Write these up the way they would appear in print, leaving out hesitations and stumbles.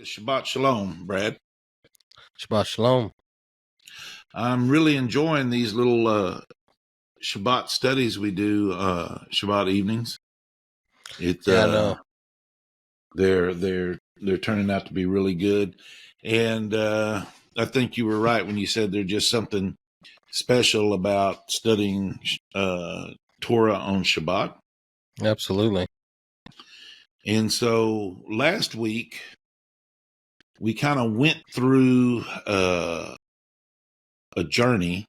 Shabbat Shalom, Brad. Shabbat Shalom. I'm really enjoying these little Shabbat studies we do Shabbat evenings. It's Yeah, I know. they're turning out to be really good, and I think you were right when you said there's just something special about studying Torah on Shabbat. Absolutely. And so last week we kind of went through a journey,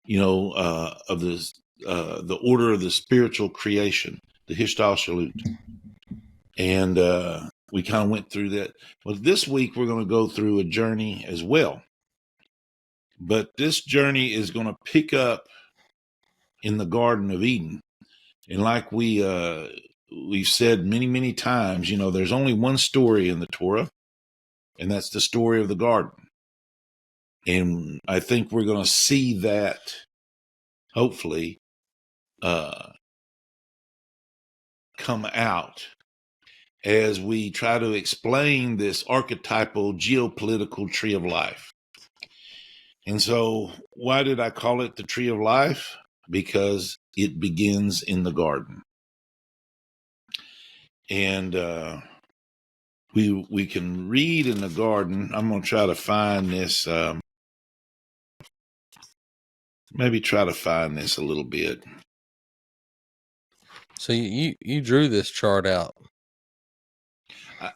of this, the order of the spiritual creation, the Hishtalshalut. And we kind of went through that. Well, this week we're going to go through a journey as well. But this journey is going to pick up in the Garden of Eden. And like we've said many, many times, there's only one story in the Torah, and that's the story of the garden. And I think we're going to see that, hopefully, come out as we try to explain this archetypal geopolitical tree of life. And so why did I call it the tree of life? Because it begins in the garden. And we can read in the garden. I'm going to try to find this, maybe try to find this a little bit. So you drew this chart out.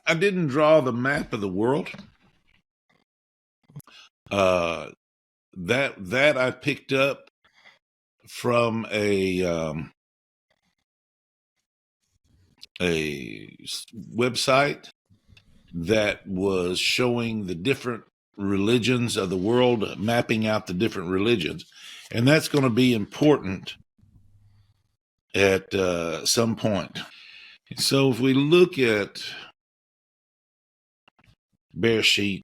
I didn't draw the map of the world. That I picked up from a website that was showing the different religions of the world, mapping out the different religions. And that's going to be important at some point. So if we look at Bereshit,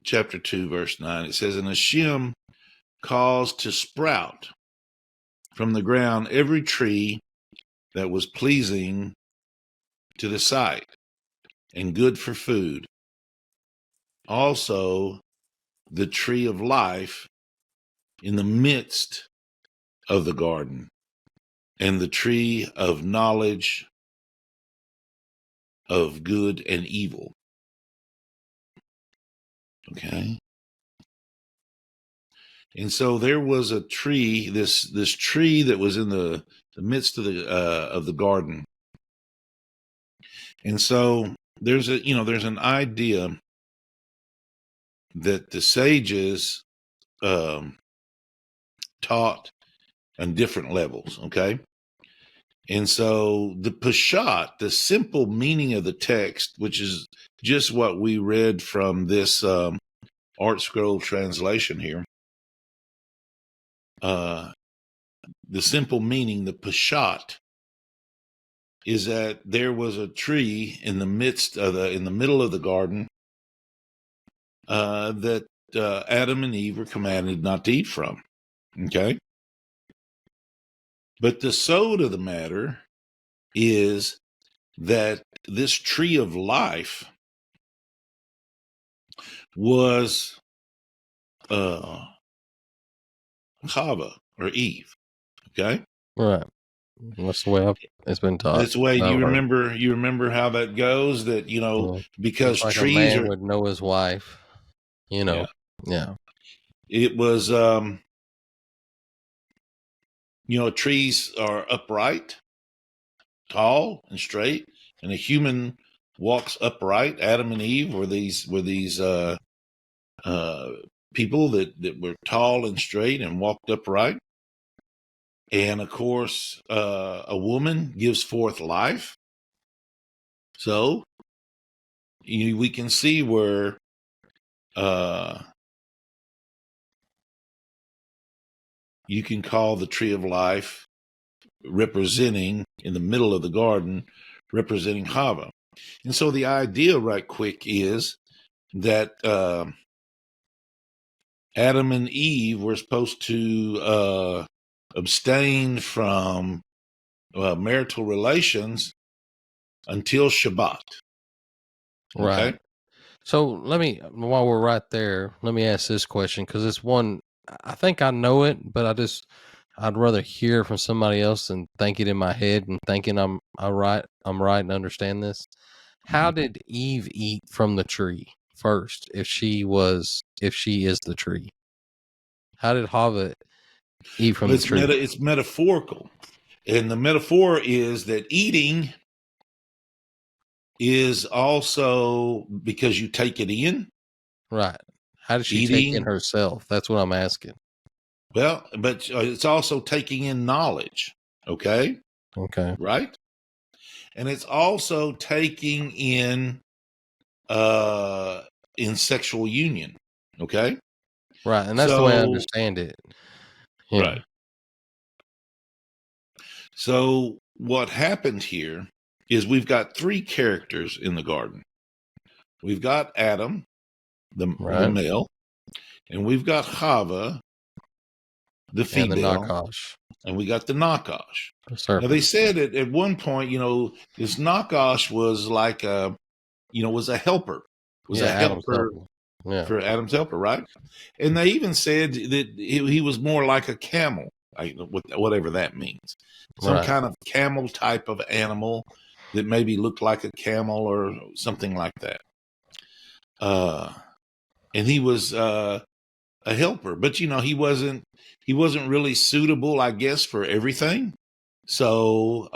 chapter 2, verse 9, it says, "And Hashem caused to sprout from the ground every tree that was pleasing to the sight and good for food. Also, the tree of life in the midst of the garden, and the tree of knowledge of good and evil." Okay. And so there was a tree, this tree that was in the midst of the garden. And so there's an idea that the sages taught on different levels. Okay. And so the Peshat, the simple meaning of the text, which is just what we read from this Art Scroll translation here, the simple meaning, the Peshat, is that there was a tree in the middle of the garden that Adam and Eve were commanded not to eat from. Okay. But the sode of the matter is that this tree of life was Chava or Eve. Okay. Right. That's the way it's been taught. That's the way you remember how that goes, that, because like trees a man would know his wife, Yeah. It was, trees are upright, tall and straight, and a human walks upright. Adam and Eve were these people that were tall and straight and walked upright. And of course, a woman gives forth life. So we can see where you can call the tree of life representing, in the middle of the garden, representing Chava. And so the idea right quick is that Adam and Eve were supposed to abstain from marital relations until Shabbat. Right. Okay. So while we're right there, let me ask this question, because it's one, I think I know it, but I'd rather hear from somebody else than think it in my head and thinking I'm right and understand this. How Mhm. did Eve eat from the tree first? If she is the tree, how did Hava eat from Well, the tree? it's metaphorical. And the metaphor is that eating is also because you take it in. Right. How did she take in Eating, herself? That's what I'm asking. well, but it's also taking in knowledge. Okay. Okay. Right. And it's also taking uh in sexual union. Okay. Right. And that's the way I So, understand it. Yeah. right. So what happened here is we've got three characters in the garden. We've got Adam, the Right. male, and we've got Chava, the And the female, Nakash, and we got the Nakash. the Now they serpent. said at one point, this Nakash was like was a helper, was Yeah. a Adam's helper helper. Yeah. for Adam's helper, right? And they even said that he was more like a camel, like whatever that means, some Right. kind of camel type of animal that maybe looked like a camel or something like that. And he was a helper, but he wasn't really suitable, I guess, for everything. So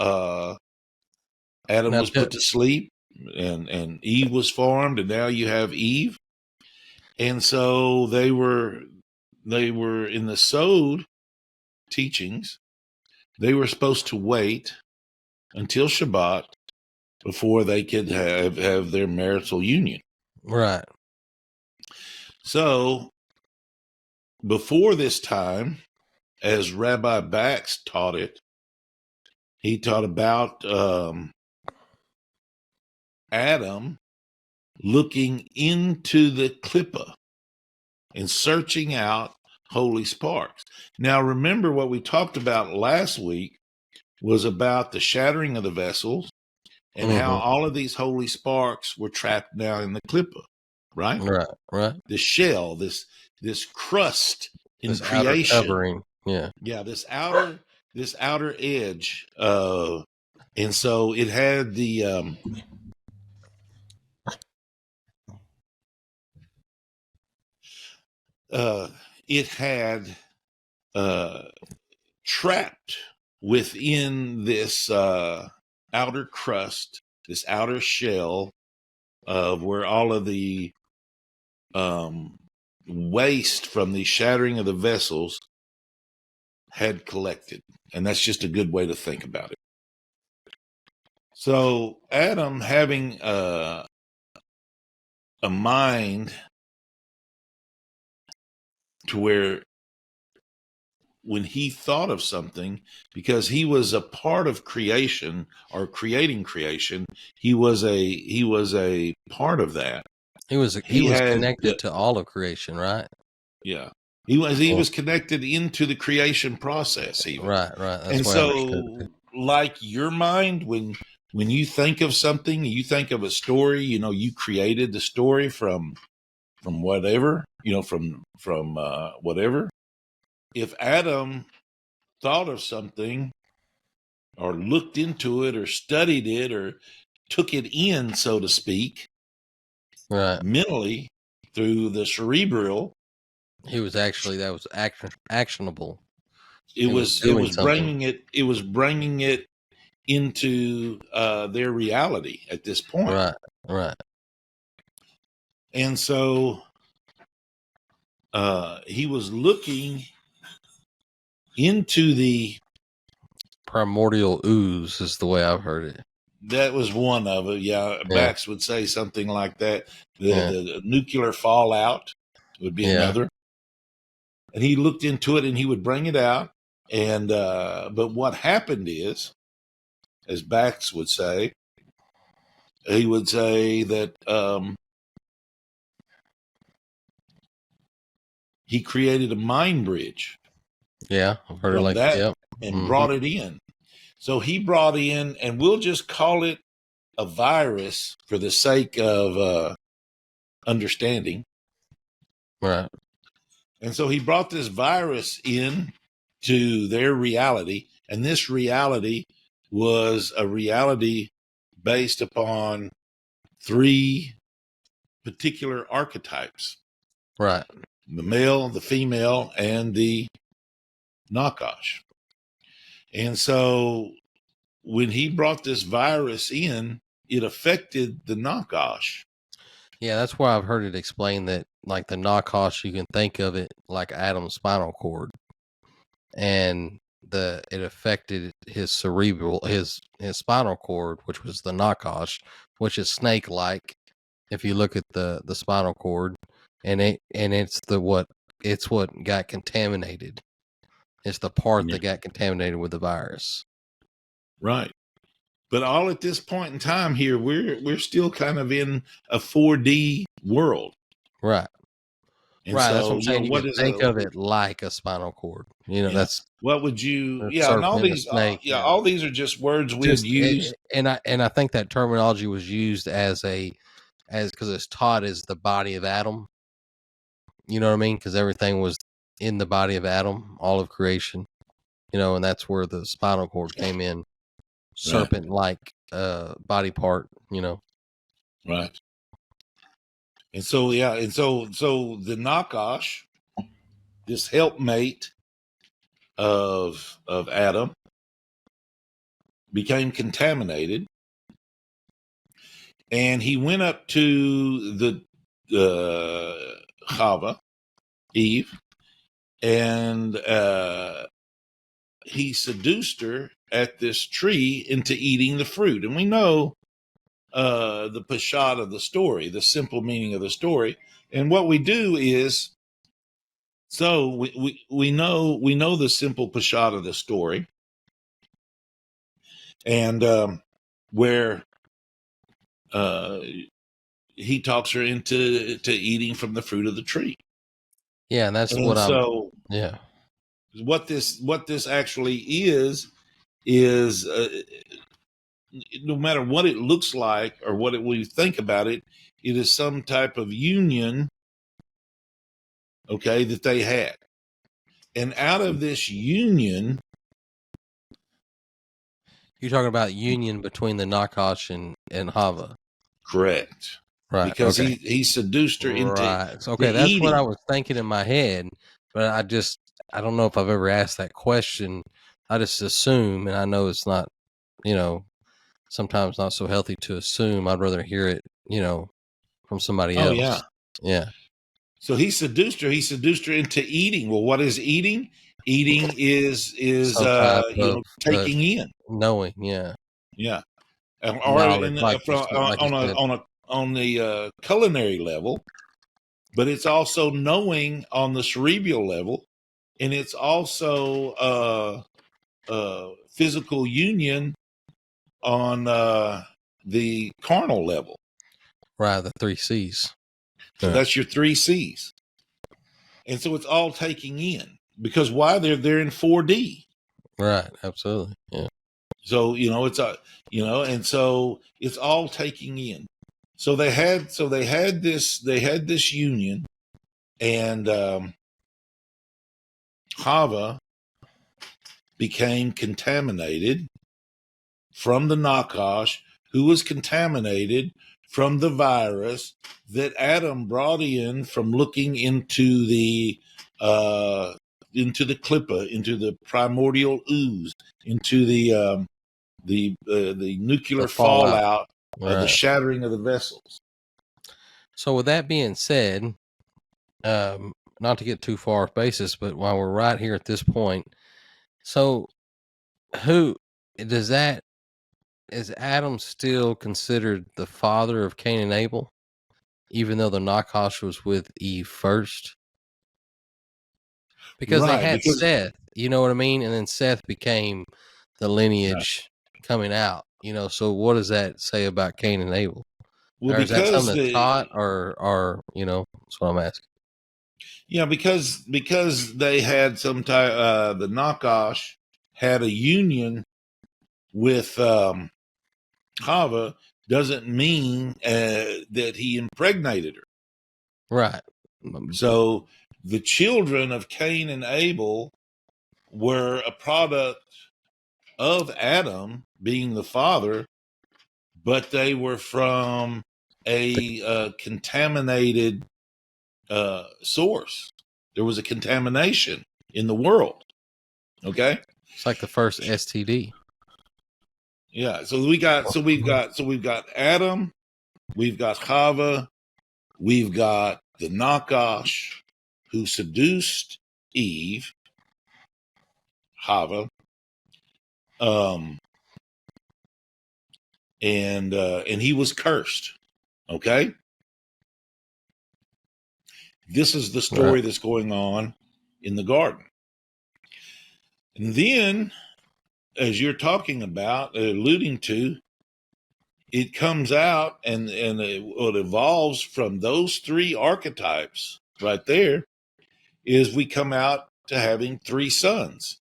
Adam Now, was put to sleep, and Eve was formed, and now you have Eve. And so they were in the Sod teachings. They were supposed to wait until Shabbat before they could have their marital union. right. So before this time, as Rabbi Bax taught it, he taught about Adam looking into the clippa and searching out holy sparks. Now, remember what we talked about last week was about the shattering of the vessels and how Mm-hmm. all of these holy sparks were trapped now in the clippa, right? Right. Right. The shell, this crust in This outer creation. covering. Yeah. Yeah, this outer edge. And so it had it had trapped within this outer crust, this outer shell of where all of the waste from the shattering of the vessels had collected. And that's just a good way to think about it. So Adam, having a mind to where when he thought of something, because he was a part of creation or creating creation, he was a part of that. He was He had connected to all of creation, right? yeah. He Yeah. was connected into the creation process even. Right. Right. That's And the way I understood so it. like your mind, when you think of something, you think of a story, you created the story from whatever, from whatever. If Adam thought of something or looked into it or studied it or took it in, so to speak, Right. mentally through the cerebral, He was actually that was actionable. it He was was it doing was something. bringing it into their reality at this point. Right. Right. And so he was looking into Primordial ooze is the way I've heard it. that was one of it. Yeah, Yeah. Bax would say something like that. Yeah. The nuclear fallout would be Yeah. another. And he looked into it and he would bring it out. And but what happened is, as Bax would say, he would say that he created a mind bridge Yeah. I've heard it from like that yep. and Mm-hmm. brought it in. So he brought in, and we'll just call it a virus for the sake of understanding. Right. And so he brought this virus in to their reality. And this reality was a reality based upon three particular archetypes: Right. the male, the female, and the Nakash. And so when he brought this virus in, it affected the Nakash. Yeah, that's why I've heard it explained that, like, the Nakash, you can think of it like Adam's spinal cord, and it affected his cerebral, his spinal cord, which was the Nakash, which is snake-like. If you look at the spinal cord, and it's what got contaminated. It's the part that got contaminated with the virus. Right. But all at this point in time here, we're still kind of in a 4D world. Right. And right. so, That's what I'm saying. You what can is think of it like a spinal cord. That's what would you? a Yeah, and all serpent, a these, snake. all these are just words we Just use. and I think that terminology was used as because it's taught as the body of Adam. You know what I mean? Because everything was in the body of Adam, all of creation. And that's where the spinal cord came in, serpent-like body part. Right. And so, so the Nakash, this helpmate of Adam, became contaminated, and he went up to the Chava, Eve, and he seduced her at this tree into eating the fruit. And we know the pashat of the story, the simple meaning of the story. And what we do is, so we know the simple pashat of the story, and where he talks her into eating from the fruit of the tree. Yeah, and that's what yeah. What this actually is no matter what it looks like or what we think about it, it is some type of union, okay, that they had. And out of this union, you're talking about union between the Nakash and Hava. Correct. Right. Because he seduced her into right. Okay, that's eating. what I was thinking in my head, but I don't know if I've ever asked that question. I just assume, and I know it's not, sometimes not so healthy to assume. I'd rather hear it, from somebody else. Yeah. Yeah. So he seduced her. He seduced her into eating. Well, what is eating? Eating is taking in, knowing. Yeah. Yeah. Or knowledge, on the culinary level, but it's also knowing on the cerebral level, and it's also physical union on the carnal level. Right, the 3 C's. So that's your 3 C's. And so it's all taking in, because why? They're in 4D. Right, absolutely. Yeah. So it's and so it's all taking in. So they had this union, and Hava became contaminated from the Nakash, who was contaminated from the virus that Adam brought in from looking into the klippa, into the primordial ooze, into the nuclear fallout of the shattering of the vessels. So with that being said, not to get too far off basis, but while we're right here at this point, so who is Adam still considered the father of Cain and Abel, even though the Nakash was with Eve first? Because they had Seth, you know what I mean? And then Seth became the lineage coming out, so what does that say about Cain and Abel? Well, or is that something that's taught, or that's what I'm asking. Yeah, because they had some type, the Nakash had a union with Hava doesn't mean that he impregnated her. Right. So the children of Cain and Abel were a product of Adam being the father, but they were from a contaminated source. There was a contamination in the world. Okay. It's like the first STD. Yeah. So we've got Adam, we've got Chava, we've got the Nakash who seduced Eve, Chava, and he was cursed. Okay. This is the story Right. that's going on in the garden. And then, as you're talking about, alluding to, it comes out and it evolves from those three archetypes right there is we come out to having three sons.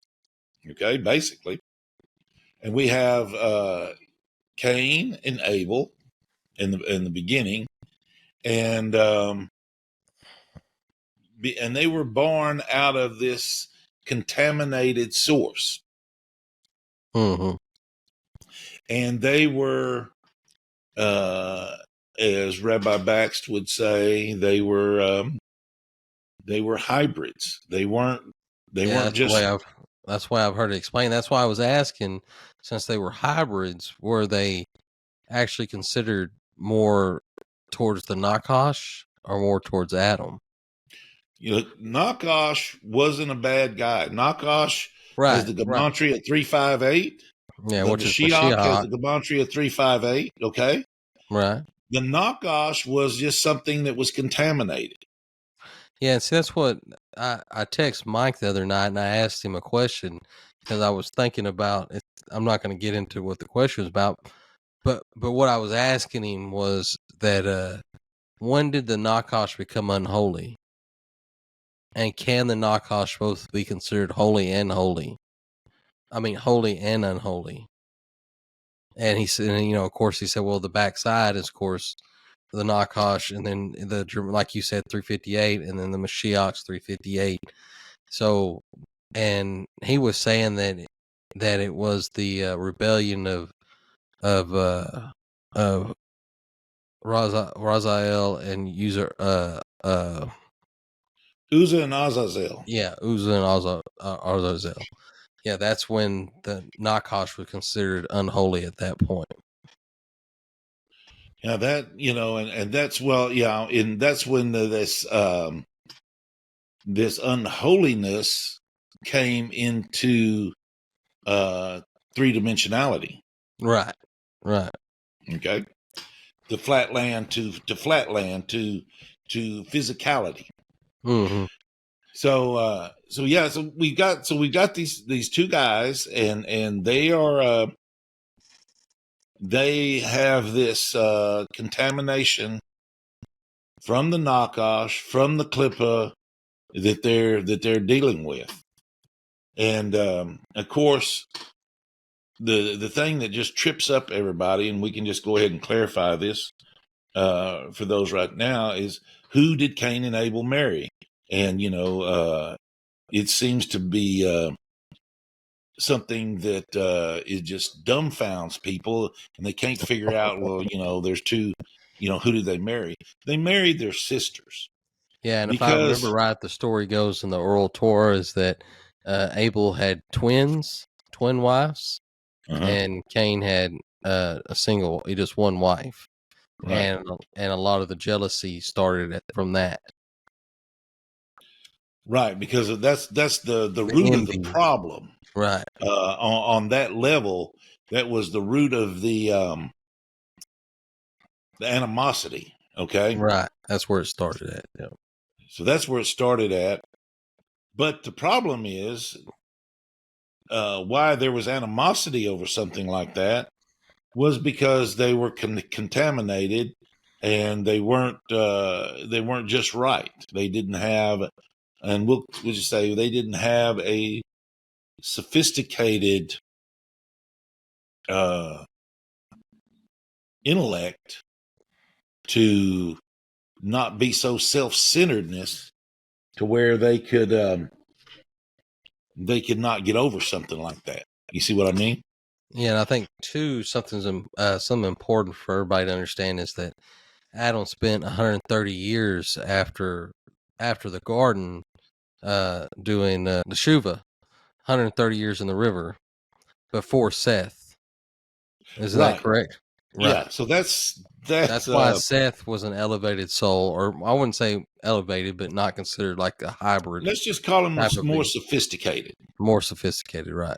Okay, basically. And we have Cain and Abel in the beginning. And they were born out of this contaminated source. Mm-hmm. And they were, as Rabbi Baxt would say, they were hybrids. They weren't just. That's why I've heard it explained. That's why I was asking, since they were hybrids, were they actually considered more towards the Nakash or more towards Adam? Nakash wasn't a bad guy. Nakash has Right. the Right. gematria at 358. Yeah, The which is Mashiach has Mashiach. the gematria at 358. Okay. Right. The Nakash was just something that was contaminated. Yeah, see, that's what I text Mike the other night, and I asked him a question because I was thinking about it. I'm not going to get into what the question was about, but what I was asking him was that when did the Nakash become unholy, and can the Nakash both be considered holy and holy? I mean, holy and unholy. And he said, and, of course, he said, well, the backside is, of course, the Nakash, and then like you said, 358, and then the Mashiach's 358. So, and he was saying that it was the rebellion of Raziel and Uzzah and Azazel. Uzzah and Azazel. Yeah, that's when the Nakash was considered unholy at that point. Yeah, that and that's and that's when this unholiness came into three-dimensionality. Right. Okay, the flatland to flatland to physicality. Mm-hmm. So we've got these two guys, and they have this contamination from the Nakash, from the Klippa that they're dealing with, and of course the thing that just trips up everybody, and we can just go ahead and clarify this for those right now, is who did Cain and Abel marry? And it seems to be something that it just dumbfounds people, and they can't figure out. Well, there's two. Who did they marry? They married their sisters. Yeah, and if I remember Because right, the story goes in the oral Torah is that Abel had twin wives, and Cain had just one wife, right, and a lot of the jealousy started from that. right, because that's the The root of the envy. problem. Right. On that level, that was the root of the animosity. Okay, Right. That's where it started at. Yeah. so that's where it started at. But the problem is why there was animosity over something like that was because they were contaminated, and they weren't just right. They didn't have, and we'll just say they didn't have a sophisticated intellect to not be so self-centeredness to where they could not get over something like that. You see what I mean? Yeah, and I think too something important for everybody to understand is that Adam spent 130 years after the garden doing the Shuva, 130 years in the river before Seth. Is that Right. correct? Right. Yeah. So that's That's why Seth was an elevated soul, or I wouldn't say elevated, but not considered like a hybrid let's just call them type of more being. sophisticated. More sophisticated, right?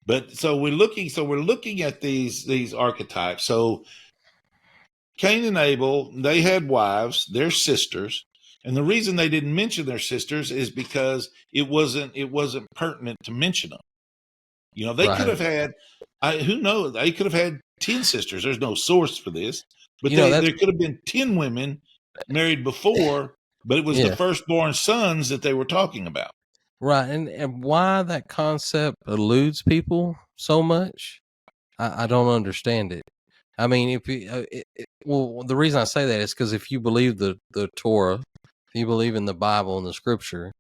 But so we're looking at these archetypes. So Cain and Abel, they had wives, they're sisters. And the reason they didn't mention their sisters is because it wasn't pertinent to mention them. You know, they could Right. have had, who knows? They could have had 10 sisters. There's no source for this, but That's there could have been 10 women married before, but it was the yeah. firstborn sons that they were talking about. Right. And why that concept eludes people so much, I don't understand it. I mean, if you, well, the reason I say that is because if you believe the Torah, if you believe in the Bible and the Scripture,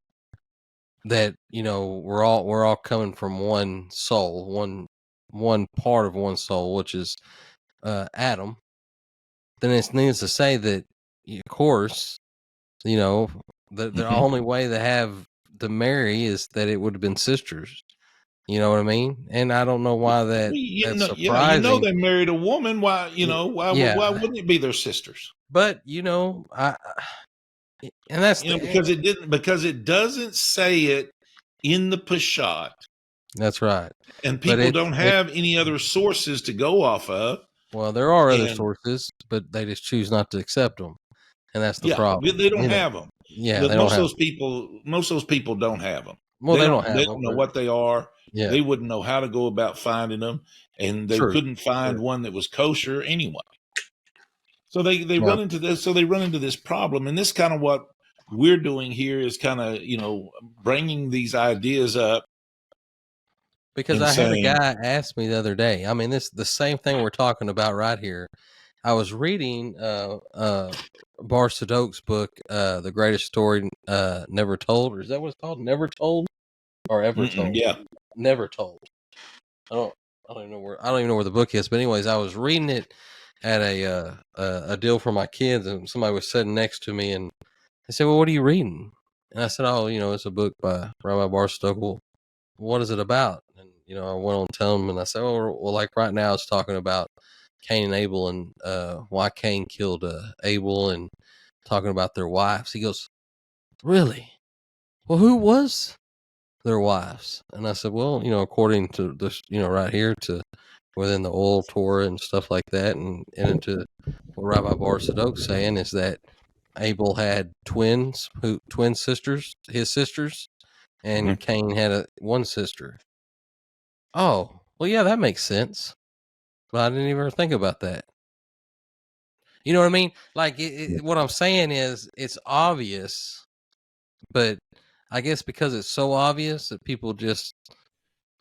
that we're all coming from one soul, one part of one soul, which is Adam. Then it's needless to say that, of course, the only way to have to marry is that it would have been sisters. You know what I mean? And I don't know why that's Yeah, surprising. they married a woman. Why, Yeah, why wouldn't it be their sisters? but and that's Because it doesn't say it in the Peshat, that's right. and But people don't have any other sources to go off of. well, there are other And sources, but they just choose not to accept them, and that's the yeah, problem. they don't have them. Yeah, they don't have. Most of those people don't have them. Well, they don't They have don't them. know what they are. Yeah, They wouldn't know how to go about finding them, and they true. couldn't find one that was kosher anyway. So they Yeah. run into this. So they run into this problem, and this kind of what we're doing here is kind of bringing these ideas up. Because I had a guy ask me the other day. I mean, the same thing we're talking about right here. I was reading Bar Sadok's book, The Greatest Story Never Told, or is that what it's called? Never Told or Ever Told? Yeah. Never Told. I don't even know where the book is, but anyways, I was reading it at a deal for my kids, and somebody was sitting next to me, and they said, "Well, what are you reading?" And I said, "Oh, it's a book by Rabbi Bar Sadok. What is it about?" And I went on to tell him, and I said, "Oh, well, like right now, it's talking about Cain and Abel, and why Cain killed Abel, and talking about their wives." He goes, "Really? Well, who was their wives?" And I said, "Well, according to this, right here, to within the old Torah and stuff like that, and into what Rabbi Bar Sadok's saying is that Abel had twin sisters, his sisters, and Cain had one sister." Oh, well, yeah, that makes sense. But I didn't even think about that. You know what I mean? Like, what I'm saying is it's obvious, but I guess because it's so obvious that people just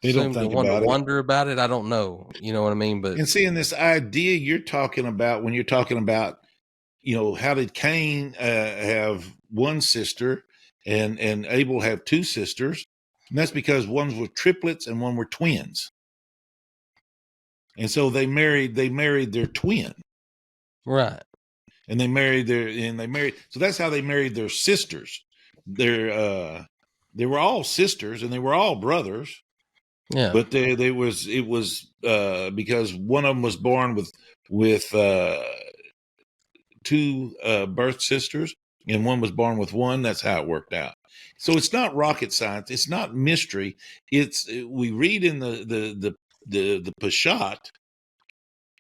They don't seem to think about it. wonder about it. I don't know. You know what I mean? But And seeing this idea you're talking about when you're talking about, how did Cain have one sister and Abel have two sisters? And that's because one were triplets and one were twins. And so they married their twin. right. And they married so that's how they married their sisters. They were all sisters and they were all brothers. Yeah. But it was because one of them was born with two birth sisters, and one was born with one. That's how it worked out. So it's not rocket science. It's not mystery. We read in the Peshat,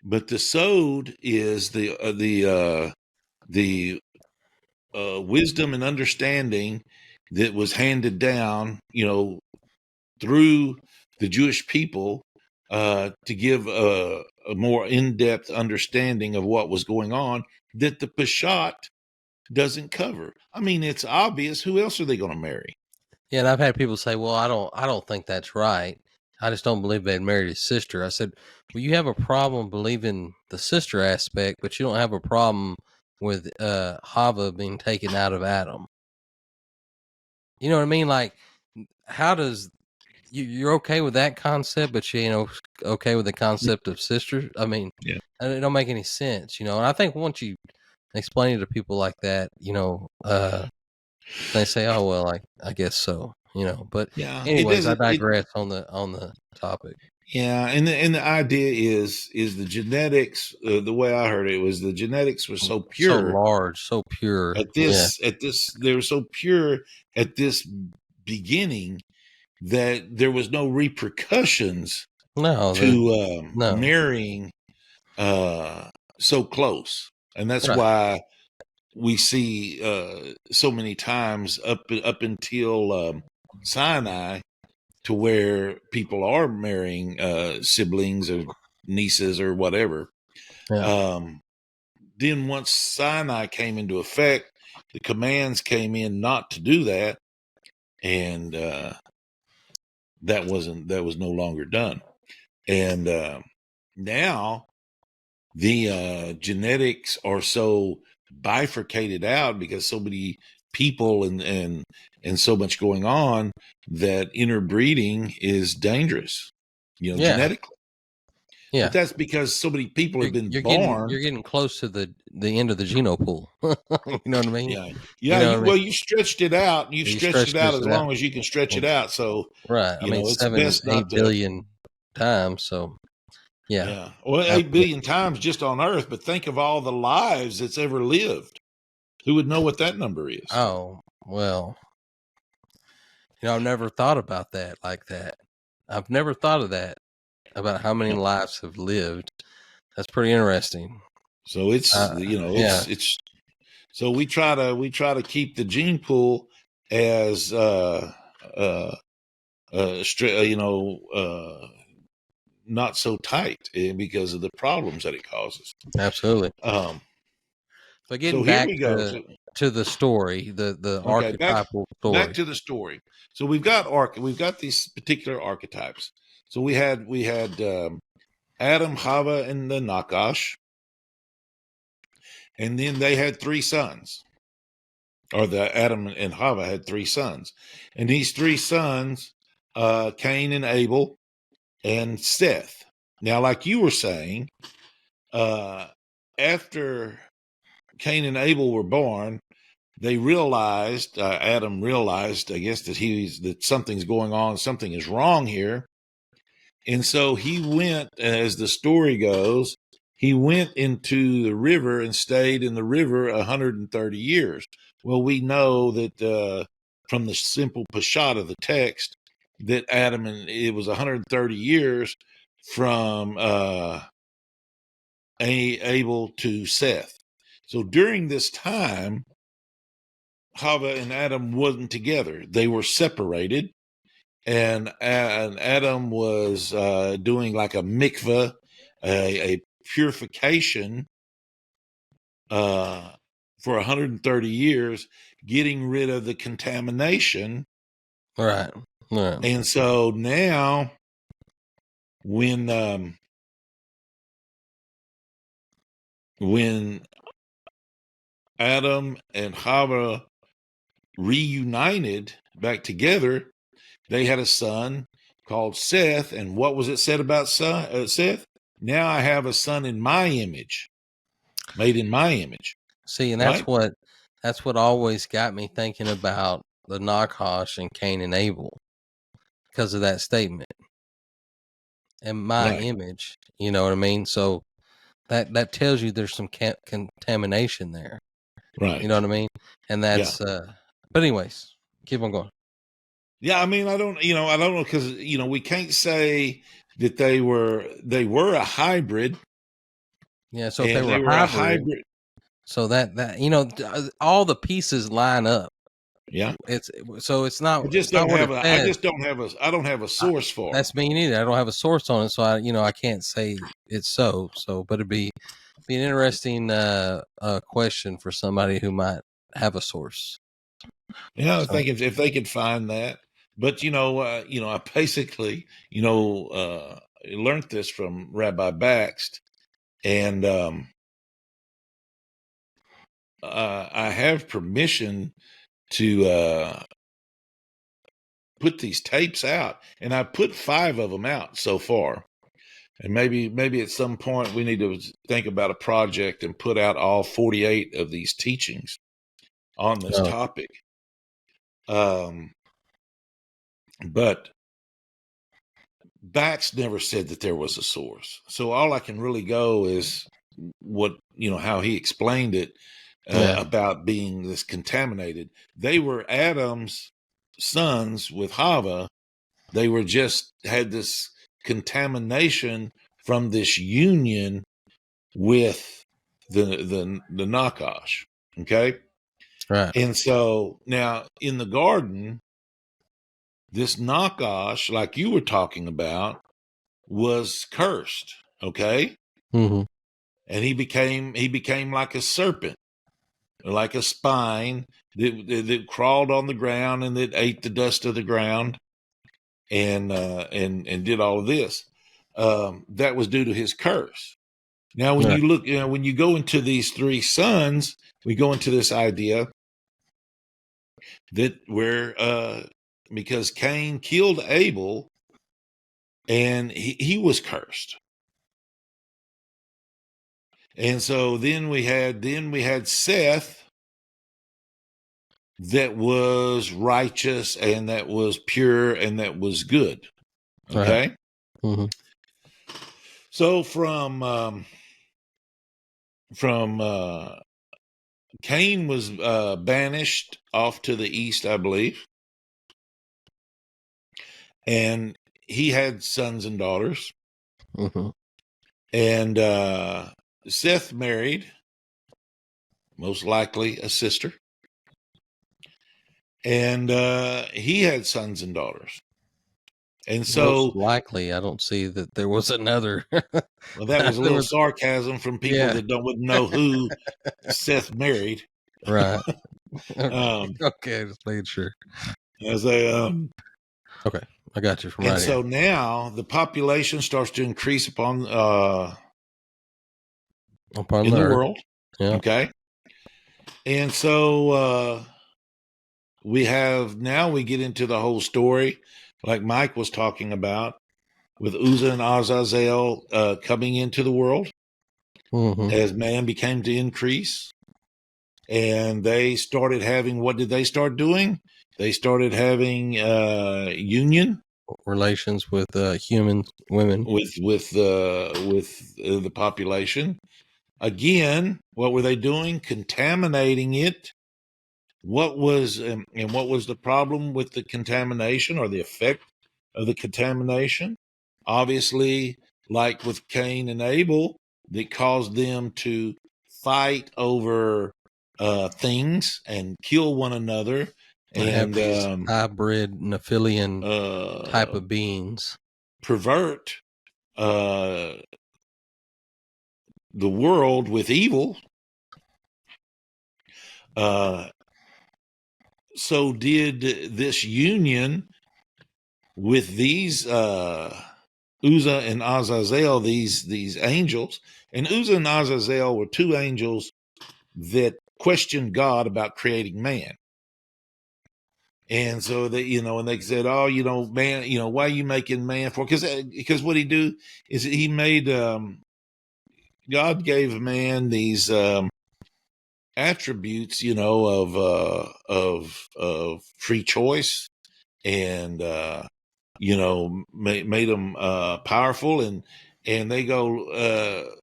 but the Sod is the wisdom and understanding that was handed down, through the Jewish people to give a more in-depth understanding of what was going on that the Peshat doesn't cover. I mean, it's obvious. Who else are they going to marry? Yeah, and I've had people say, "Well, I don't think that's right." I just don't believe they'd married his sister. I said, well, you have a problem believing the sister aspect, but you don't have a problem with Hava being taken out of Adam. You know what I mean? Like, how does you're okay with that concept, but you ain't okay with the concept of sisters? I mean, Yeah. it don't make any sense, And I think once you explain it to people like that, they say, "Oh well, I guess so," But Yeah, it anyways, I doesn't. digress on the topic. Yeah, and the idea is the genetics. The way I heard it was the genetics were so So pure large, so pure. at Yeah. this they were so pure at this beginning that there was no repercussions No, to no. marrying so close, and that's Right. why we see so many times up until Sinai, to where people are marrying siblings or nieces or whatever. Yeah. Then once Sinai came into effect, the commands came in not to do that, and that was no longer done. And now the genetics are so bifurcated out because so many people and so much going on that interbreeding is dangerous, Yeah. genetically. But Yeah. that's because so many people have been born. You're getting close to the end of the geno pool. You know what I mean? Yeah, You yeah. know what I mean? You stretched it out. You You stretched stretch it out this as out. long as you can stretch it out. So Right. I mean, it's best not 8 to. billion times. So yeah, Yeah, well, 8 billion times just on Earth. But think of all the lives that's ever lived. Who would know what that number is? oh, well, I've never thought about that like that. I've never thought of that about how many Yeah. lives have lived. That's pretty interesting. So it's Yeah. it's so we try to keep the gene pool as uh not so tight, because of the problems that it causes. Absolutely. Um, But so getting here back we go. to the story, the Okay, archetypal back story. to the story. So we've got these particular archetypes. So we had Adam, Hava, and the Nakash, and then they had three sons, or the Adam and Hava had three sons, and these three sons, Cain and Abel and Seth. Now, like you were saying, after Cain and Abel were born, they realized, Adam realized, I guess, that something's going on, something is wrong here. And so he went, as the story goes, he went into the river and stayed in the river 130 years. Well, we know that from the simple pashat of the text that Adam, and it was 130 years from Abel to Seth. So during this time, Hava and Adam wasn't together. They were separated, and Adam was doing like a mikveh, a purification for 130 years, getting rid of the contamination. Right. Right. And so now, when Adam and Hava reunited back together, they had a son called Seth. And what was it said about Seth? Now I have a son in my image, made in my image. See, and Right? that's what always got me thinking about the Nakash and Cain and Abel because of that statement. And my Right. image, you know what I mean? So that tells you there's some contamination there. Right. You know what I mean? And Yeah. that's but anyways, keep on going. Yeah. I mean, I don't know, because, we can't say that they were a hybrid, Yeah, so if they and were they a were a hybrid, hybrid. so that all the pieces line up. Yeah. It's so it's not what it I says. just don't have I don't have a I, source for that's me neither. I don't have a source on it, so I can't say it's so. So, but it'd be an interesting question for somebody who might have a source. them. I So think if they could find that. But I basically learned this from Rabbi Baxt, and I have permission to put these tapes out, and I put 5 of them out so far. And maybe at some point we need to think about a project and put out all 48 of these teachings on this topic. But Bax never said that there was a source. So all I can really go is how he explained it about being this contaminated. They were Adam's sons with Hava. They were just had this contamination from this union with the Nakash. Okay. Right. And so now in the garden, this Nakash, like you were talking about, was cursed. Okay. Mm-hmm. And he became like a serpent, like a spine that crawled on the ground and that ate the dust of the ground and did all of this. That was due to his curse. Now, when you look, when you go into these 3 sons, we go into this idea that because Cain killed Abel and he was cursed. And so then we had Seth that was righteous and that was pure and that was good. Okay. Right. Mm-hmm. So from Cain was banished off to the east, I believe. And he had sons and daughters. Mm-hmm. And Seth married, most likely a sister. And he had sons and daughters. And so most likely, I don't see that there was another. Well, that was a little sarcasm from people that wouldn't know who Seth married. Right. Okay, just making sure. As a okay, I got you from and right so here. now the population starts to increase upon in the world. Yeah. Okay. And so we get into the whole story, like Mike was talking about, with Uzzah and Azazel coming into the world as man became to increase. And they started having, what did they start doing? They started having union relations with human women with the population. Again, what were they doing? Contaminating it. What was the problem with the contamination or the effect of the contamination? Obviously, like with Cain and Abel, that caused them to fight over things and kill one another and have these hybrid Nephilian type of beings, pervert the world with evil. So did this union with these Uzzah and Azazel, these angels, and Uzzah and Azazel were 2 angels that questioned God about creating man. And so they, and they said, "Oh, man, why are you making man for?" Because what he do is he made God gave man these attributes, of free choice, and made them powerful, and they go.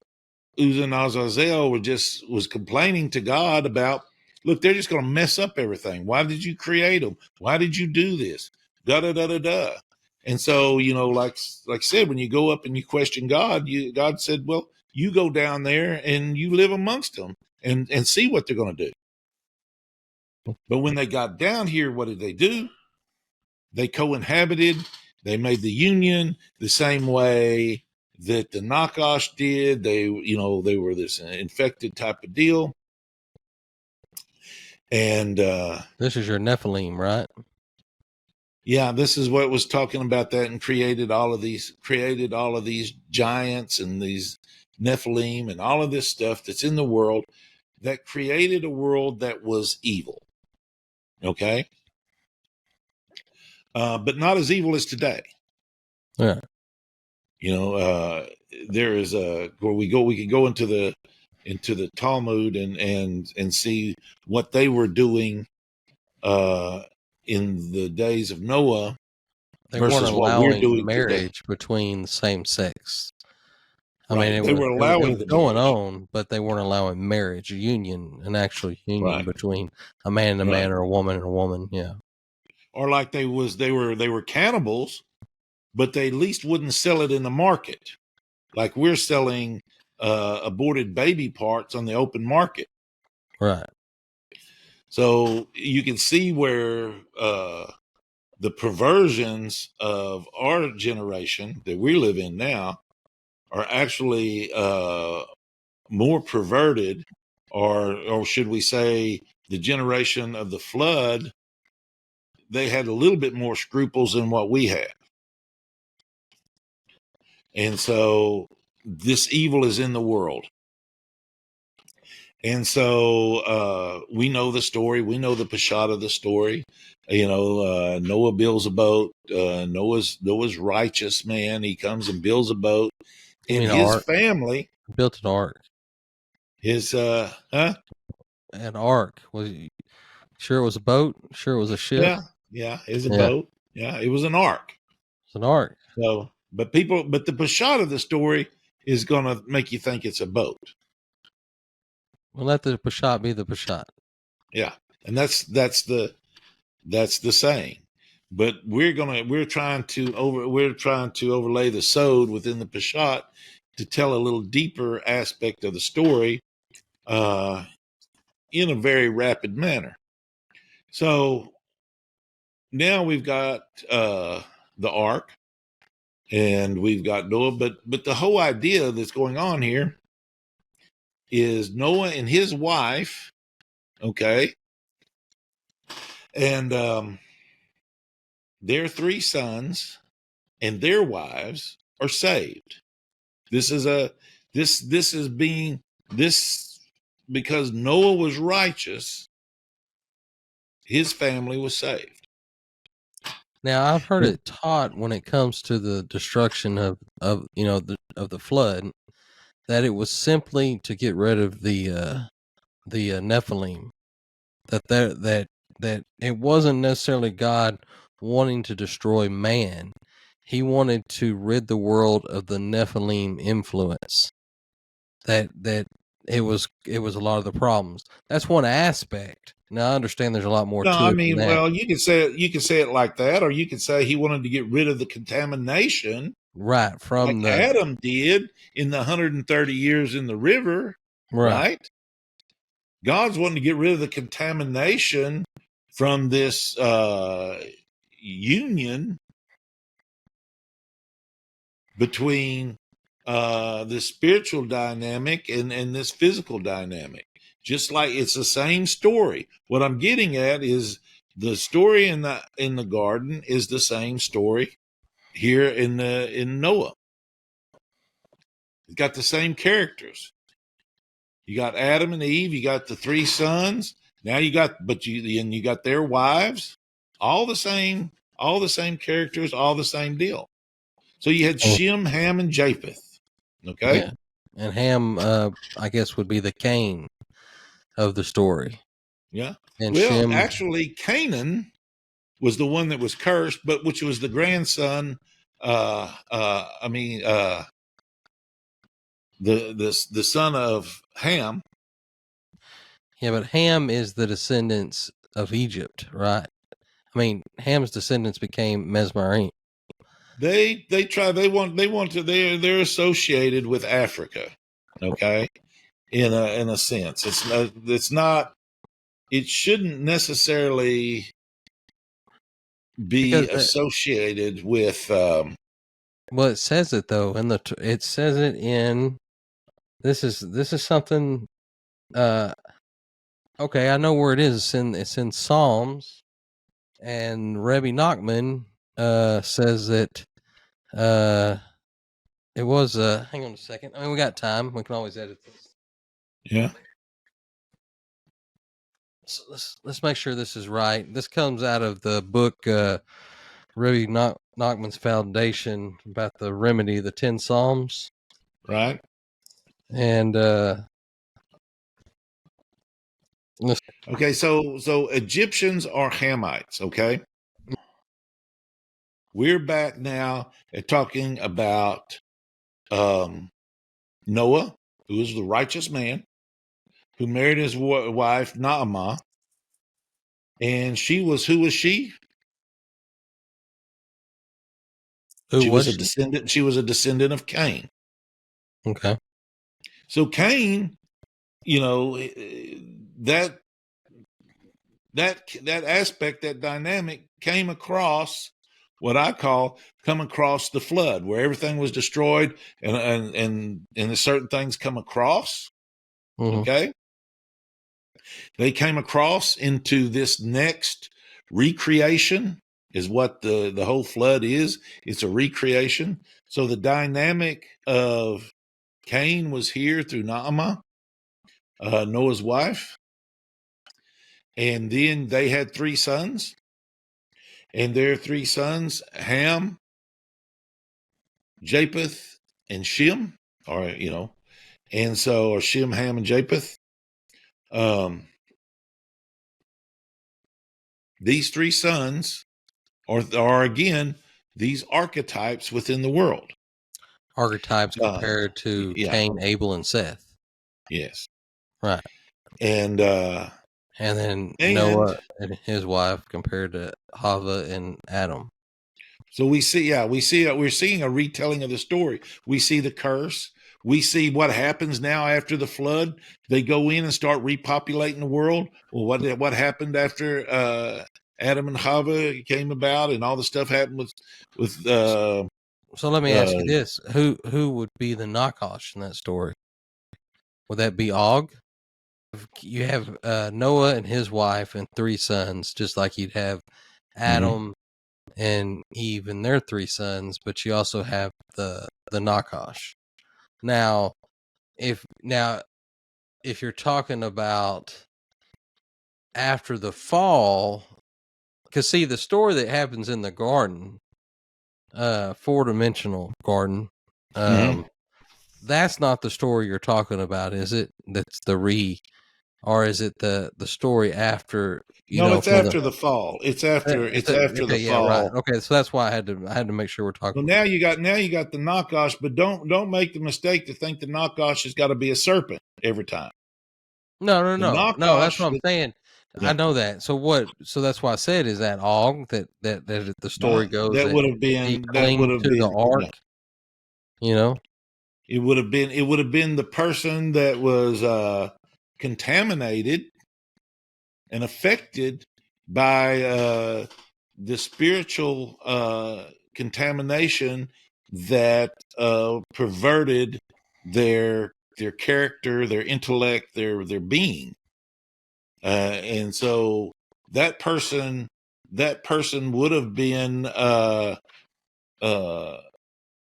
Uzzah and Azazel was complaining to God about, look, they're just going to mess up everything. Why did you create them? Why did you do this? Da da da da da. And so, like I said, when you go up and you question God, God said, well, you go down there and you live amongst them and see what they're going to do. But when they got down here, what did they do? They co-inhabited. They made the union the same way that the Nakash did. They were this infected type of deal. And this is your Nephilim, right? Yeah, this is what was talking about that, and created all of these giants and these Nephilim and all of this stuff that's in the world that created a world that was evil. Okay. But not as evil as today. Yeah. There is where we could go into the Talmud and see what they were doing in the days of Noah They weren't versus what we're allowing doing today. marriage between the same sex. I mean, Right. it They was were it was, it allowing was the going marriage. on, but they weren't allowing marriage, an actual union Right. between a man and a Right. man, or a woman and a woman. Yeah. Or like they were cannibals, but they at least wouldn't sell it in the market. Like we're selling aborted baby parts on the open market. Right. So you can see where the perversions of our generation that we live in now are actually more perverted, or should we say, the generation of the flood, they had a little bit more scruples than what we had. And so this evil is in the world. And so we know the story. We know the Peshat of the story. Noah builds a boat. Noah's righteous man. He comes and builds a boat. I And mean, his ark. family, Built an ark. huh? An ark. Was sure it was a boat? Sure it was a ship? Yeah, it was a Yeah. boat. Yeah, it was an ark. It's an ark. So, but the Peshat of the story is going to make you think it's a boat. Well, let the Peshat be the Peshat. Yeah, and that's the saying. But we're trying to overlay the sod within the Peshat to tell a little deeper aspect of the story in a very rapid manner. So now we've got the ark, and we've got Noah, but the whole idea that's going on here is Noah and his wife, okay, and their 3 sons and their wives are saved. This is because Noah was righteous, his family was saved. Now, I've heard it taught when it comes to the destruction of the flood, that it was simply to get rid of the Nephilim. That it wasn't necessarily God wanting to destroy man. He wanted to rid the world of the Nephilim influence. That it was a lot of the problems. That's one aspect. Now I understand there's a lot more No, to I it than mean, that. well, you could say it like that, or you could say he wanted to get rid of the contamination, Right, from like Adam did in the 130 years in the river, right? God's wanting to get rid of the contamination from this union between the spiritual dynamic and this physical dynamic. Just like it's the same story. What I'm getting at is the story in the garden is the same story here in Noah. It's got the same characters. You got Adam and Eve. You got the 3 sons. Now you got their wives. All the same characters. All the same deal. So you had Shem, Ham, and Japheth. Okay. Yeah. And Ham, I guess, would be the Cain of the story. Yeah. And Well, Shem, actually, Canaan was the one that was cursed, but which was the grandson. The son of Ham. Yeah, but Ham is the descendants of Egypt, right? I mean, Ham's descendants became Mizraim. They're associated with Africa. Okay. In a sense, it shouldn't necessarily be associated with. Well, it says it though, it says it in. This is something. Okay, I know where it is. It's in Psalms, And Rebbe Nachman says that it was. Hang on a second. I mean, we got time. We can always edit this. Yeah. So let's make sure this is right. This comes out of the book Rebbe Nachman's Foundation about the remedy, the 10 Psalms. Right. And okay, so Egyptians are Hamites, okay? We're back now at talking about Noah, who is the righteous man, who married his wife Naamah, and who was she? She was a descendant. She was a descendant of Cain. Okay. So Cain, that aspect, that dynamic came across what I come across the flood, where everything was destroyed and the certain things come across. Mm-hmm. Okay. They came across into this next recreation is what the whole flood is. It's a recreation. So the dynamic of Cain was here through Naamah, Noah's wife. And then they had 3 sons. And their 3 sons, Ham, Japheth, and Shem, or Shem, Ham, and Japheth. These 3 sons are again these archetypes within the world. Archetypes compared to Cain, Abel, and Seth. Yes. Right. And then Noah and his wife compared to Hava and Adam. So we're seeing a retelling of the story. We see the curse. We see what happens now after the flood. They go in and start repopulating the world. Well, what happened after Adam and Hava came about, and all the stuff happened with. So let me ask you this: Who would be the Nakash in that story? Would that be Og? You have Noah and his wife and 3 sons, just like you'd have Adam and Eve and their 3 sons, but you also have the Nakash. Now, if you're talking about after the fall, because see, the story that happens in the garden, 4-dimensional garden, that's not the story you're talking about, is it? That's or is it the story after? It's after the fall. It's after the fall. Right. Okay, so that's why I had to make sure we're talking. Well, now you got the Nakash, but don't make the mistake to think the Nakash has got to be a serpent every time. No. That's what I'm saying. Yeah. I know that. So that's why I said, is that Og that the story goes that would have been the ark. It would have been the person that was contaminated and affected by the spiritual contamination that perverted their character, their intellect, their being, and so that person would have been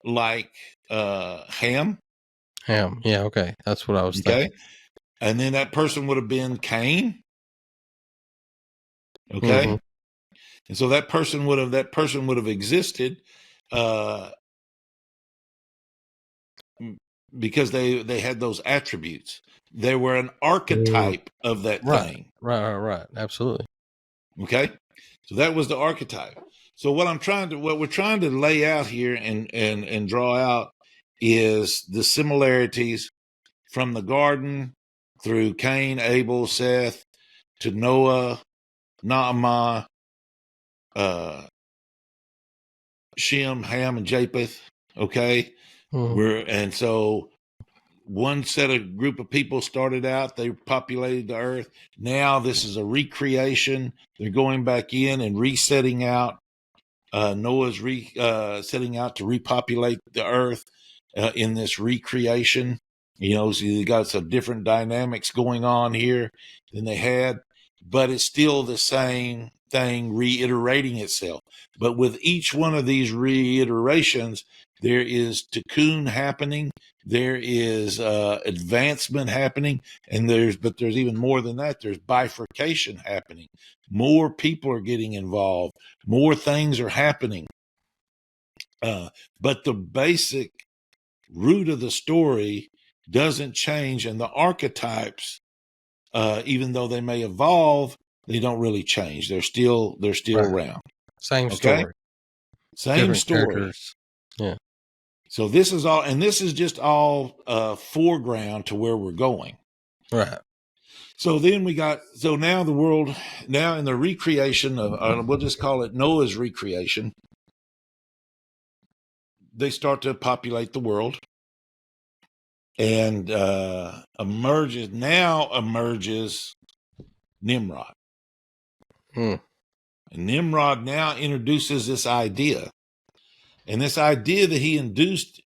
like Ham. Yeah, okay, that's what I was thinking. And then that person would have been Cain. Okay. And so that person would have existed because they had those attributes. They were an archetype of that thing. Right. Absolutely. Okay. So that was the archetype. So what we're trying to lay out here and draw out is the similarities from the garden through Cain, Abel, Seth, to Noah, Naamah, Shem, Ham, and Japheth. Okay. And so one group of people started out, they populated the earth. Now this is a recreation. They're going back in and resetting out. Noah's setting out to repopulate the earth in this recreation. So you got some different dynamics going on here than they had, but it's still the same thing reiterating itself. But with each one of these reiterations, there is tikkun happening, there is advancement happening, and there's even more than that. There's bifurcation happening. More people are getting involved. More things are happening. But the basic root of the story doesn't change, and the archetypes, even though they may evolve, they don't really change. They're still around. Same Okay? story. Same Different story. characters. Yeah. So this is all, and this is just all foreground to where we're going. Right. So then so now the world, now in the recreation of, we'll just call it Noah's recreation, they start to populate the world, and emerges Nimrod. And Nimrod now introduces this idea. And this idea that he introduced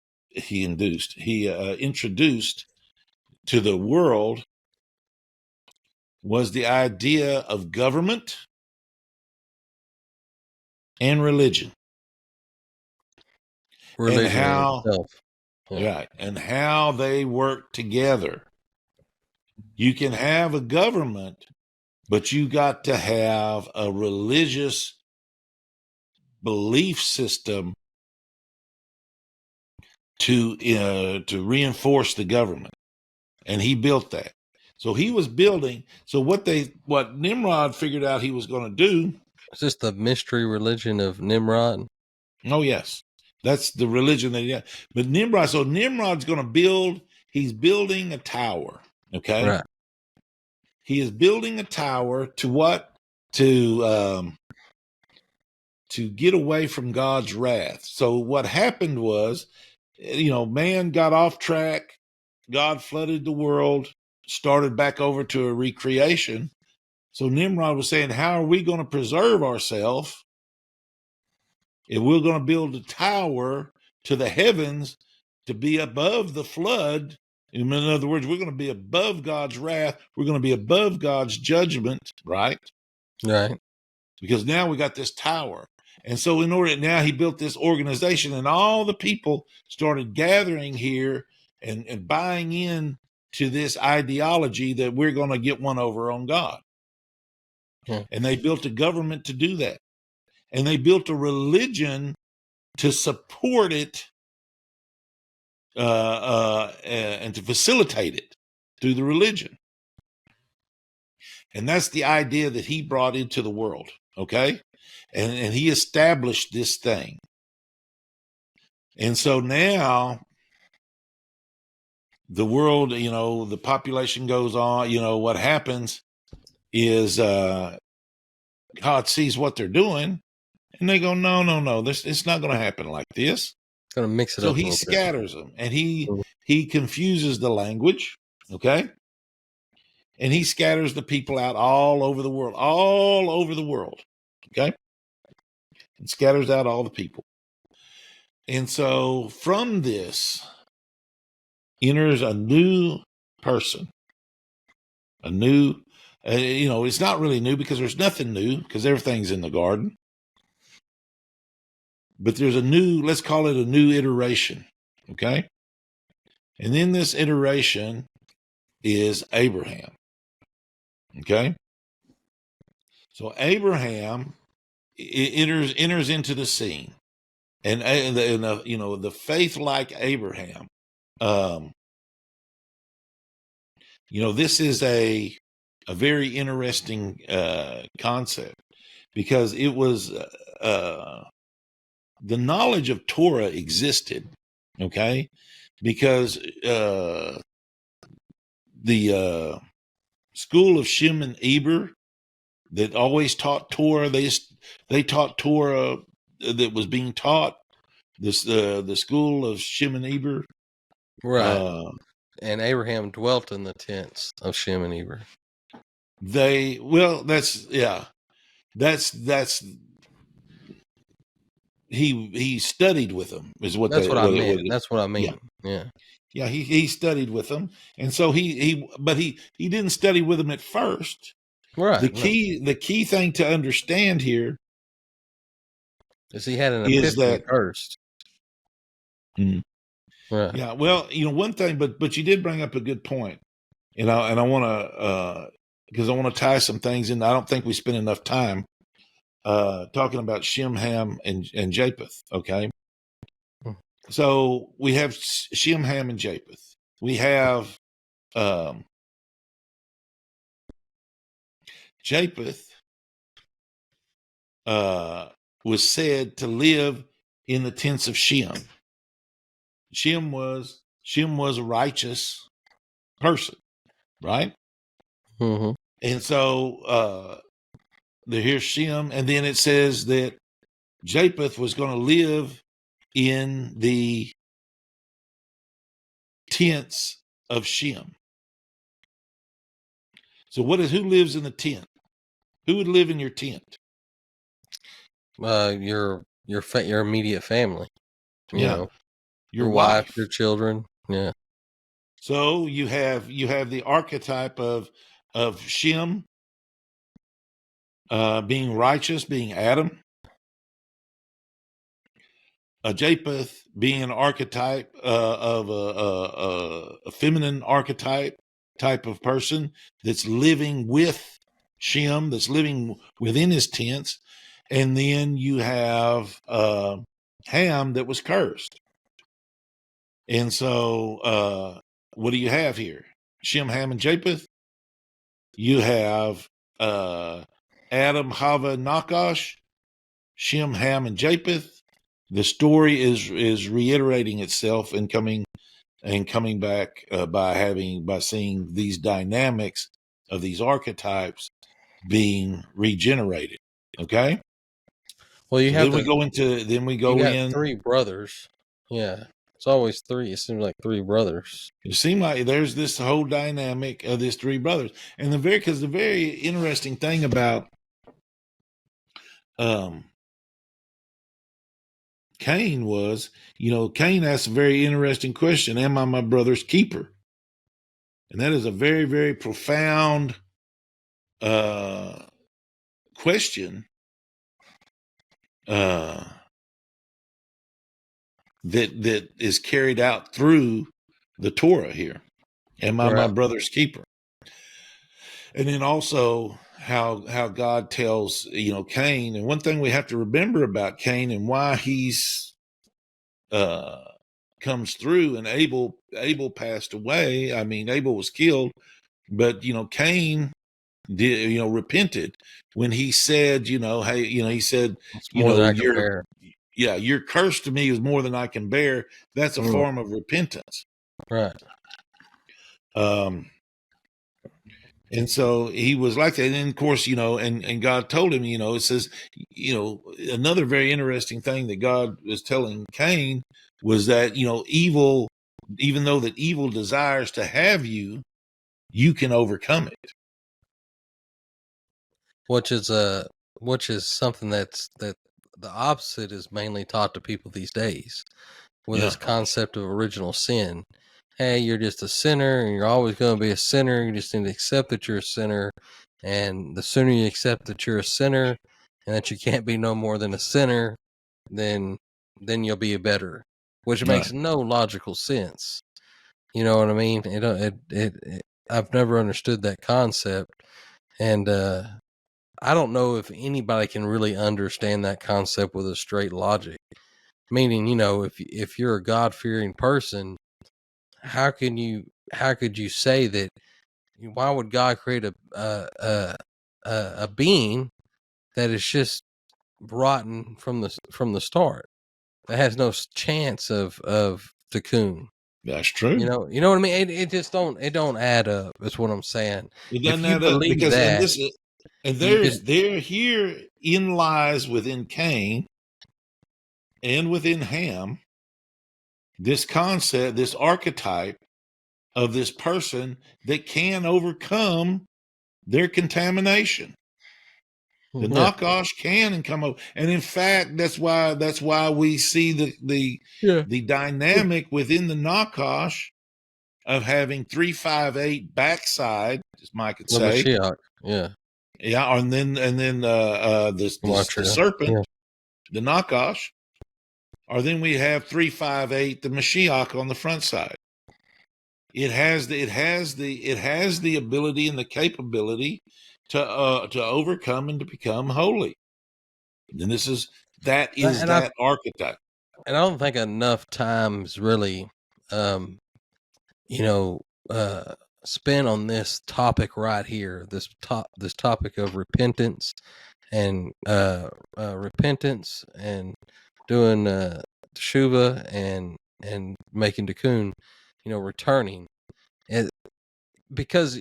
to the world was the idea of government and religion. Religion and how, itself. Yeah. right, and how they work together. You can have a government, but you got to have a religious belief system to reinforce the government, and he built that. So he was building. So what Nimrod figured out he was going to do. Is this the mystery religion of Nimrod? Oh yes, that's the religion that he had. But Nimrod's going to build. He's building a tower. Okay, Right. He is building a tower to what? To get away from God's wrath. So what happened was, man got off track. God flooded the world, started back over to a recreation. So Nimrod was saying, how are we going to preserve ourselves if we're going to build a tower to the heavens to be above the flood? In other words, we're going to be above God's wrath. We're going to be above God's judgment, right? Right. Because now we got this tower. And so now he built this organization, and all the people started gathering here and buying in to this ideology that we're going to get one over on God. And they built a government to do that. And they built a religion to support it and to facilitate it through the religion. And that's the idea that he brought into the world, okay? And he established this thing. And so now the world, the population goes on. What happens is God sees what they're doing, and they go, no, it's not going to happen like this. Going to mix it up. So he scatters them, and he confuses the language, okay? And he scatters the people out all over the world, okay? And scatters out all the people. And so from this enters a new person, it's not really new because there's nothing new because everything's in the garden. But there's let's call it a new iteration, okay? And then this iteration is Abraham, okay? So Abraham enters into the scene, and the faith like Abraham. This is a very interesting concept because it was the knowledge of Torah existed, okay? Because the school of Shem and Eber that always taught Torah, they taught Torah that was being taught. The school of Shem and Eber, right? And Abraham dwelt in the tents of Shem and Eber. He studied with them is what that's what I meant. That's what I mean. Yeah. He studied with them, and so he didn't study with them at first. Right. The key thing to understand here is he had an is epiphany that first. Right. yeah, well, one thing, but you did bring up a good point, and I want to because I want to tie some things in. I don't think we spent enough time talking about Shem, Ham, and Japheth. Okay, so we have Shem, Ham, and Japheth. We have Japheth was said to live in the tents of Shem. Shem was a righteous person, right? Mm-hmm. And so here's Shem, and then it says that Japheth was going to live in the tents of Shem. So who lives in the tent? Who would live in your tent? Your immediate family. You know, your wife, wife, your children. Yeah. So you have the archetype of Shem being righteous, being Adam. Japheth being an archetype of a feminine archetype type of person that's living with Shem, that's living within his tents. And then you have Ham that was cursed. And so what do you have here? Shem, Ham, and Japheth. You have Adam, Hava, Nakash, Shem, Ham, and Japheth. The story is reiterating itself and coming back by seeing these dynamics of these archetypes being regenerated. Okay. Well, you have then we go in 3 brothers. Yeah, it's always 3. It seems like 3 brothers. It seems like there's this whole dynamic of these 3 brothers, and the very interesting thing about Cain was, Cain asked a very interesting question: "Am I my brother's keeper?" And that is a very, very profound question that is carried out through the Torah here. Am I my brother's keeper? And then also how God tells, Cain. And one thing we have to remember about Cain and why he's comes through, and Abel passed away. I mean, Abel was killed, but Cain did, repented when he said, hey, he said, it's more than I can bear. Yeah, your curse to me is more than I can bear. That's a form of repentance. Right. And so he was like that. And then, of course, and God told him, it says, another very interesting thing that God was telling Cain was that, evil, even though that evil desires to have you, you can overcome it. Which is something that the opposite is mainly taught to people these days, with this concept of original sin. Hey, you're just a sinner, and you're always going to be a sinner. You just need to accept that you're a sinner, and the sooner you accept that you're a sinner and that you can't be no more than a sinner, then you'll be a better. Which makes no logical sense. You know what I mean? I've never understood that concept, and I don't know if anybody can really understand that concept with a straight logic. Meaning, if you're a God-fearing person, how could you say that? Why would God create a being that is just rotten from the start, that has no chance of tikkun? That's true. You know what I mean? It just don't add up. That's what I'm saying. It doesn't add up because herein lies within Cain and within Ham this concept, this archetype of this person that can overcome their contamination. The Nakash can come over, and in fact, that's why we see the dynamic within the Nakash of having 358 backside, as Mike could say. Mashiach. Yeah. Yeah, and then the serpent, Yeah. the Nakash, or then we have 358, the Mashiach on the front side. It has the ability and the capability to overcome and to become holy. And that is And that archetype. I don't think enough times really, um, you know, spent on this topic right here. This topic of repentance and doing teshuva and making tikkun, returning. And because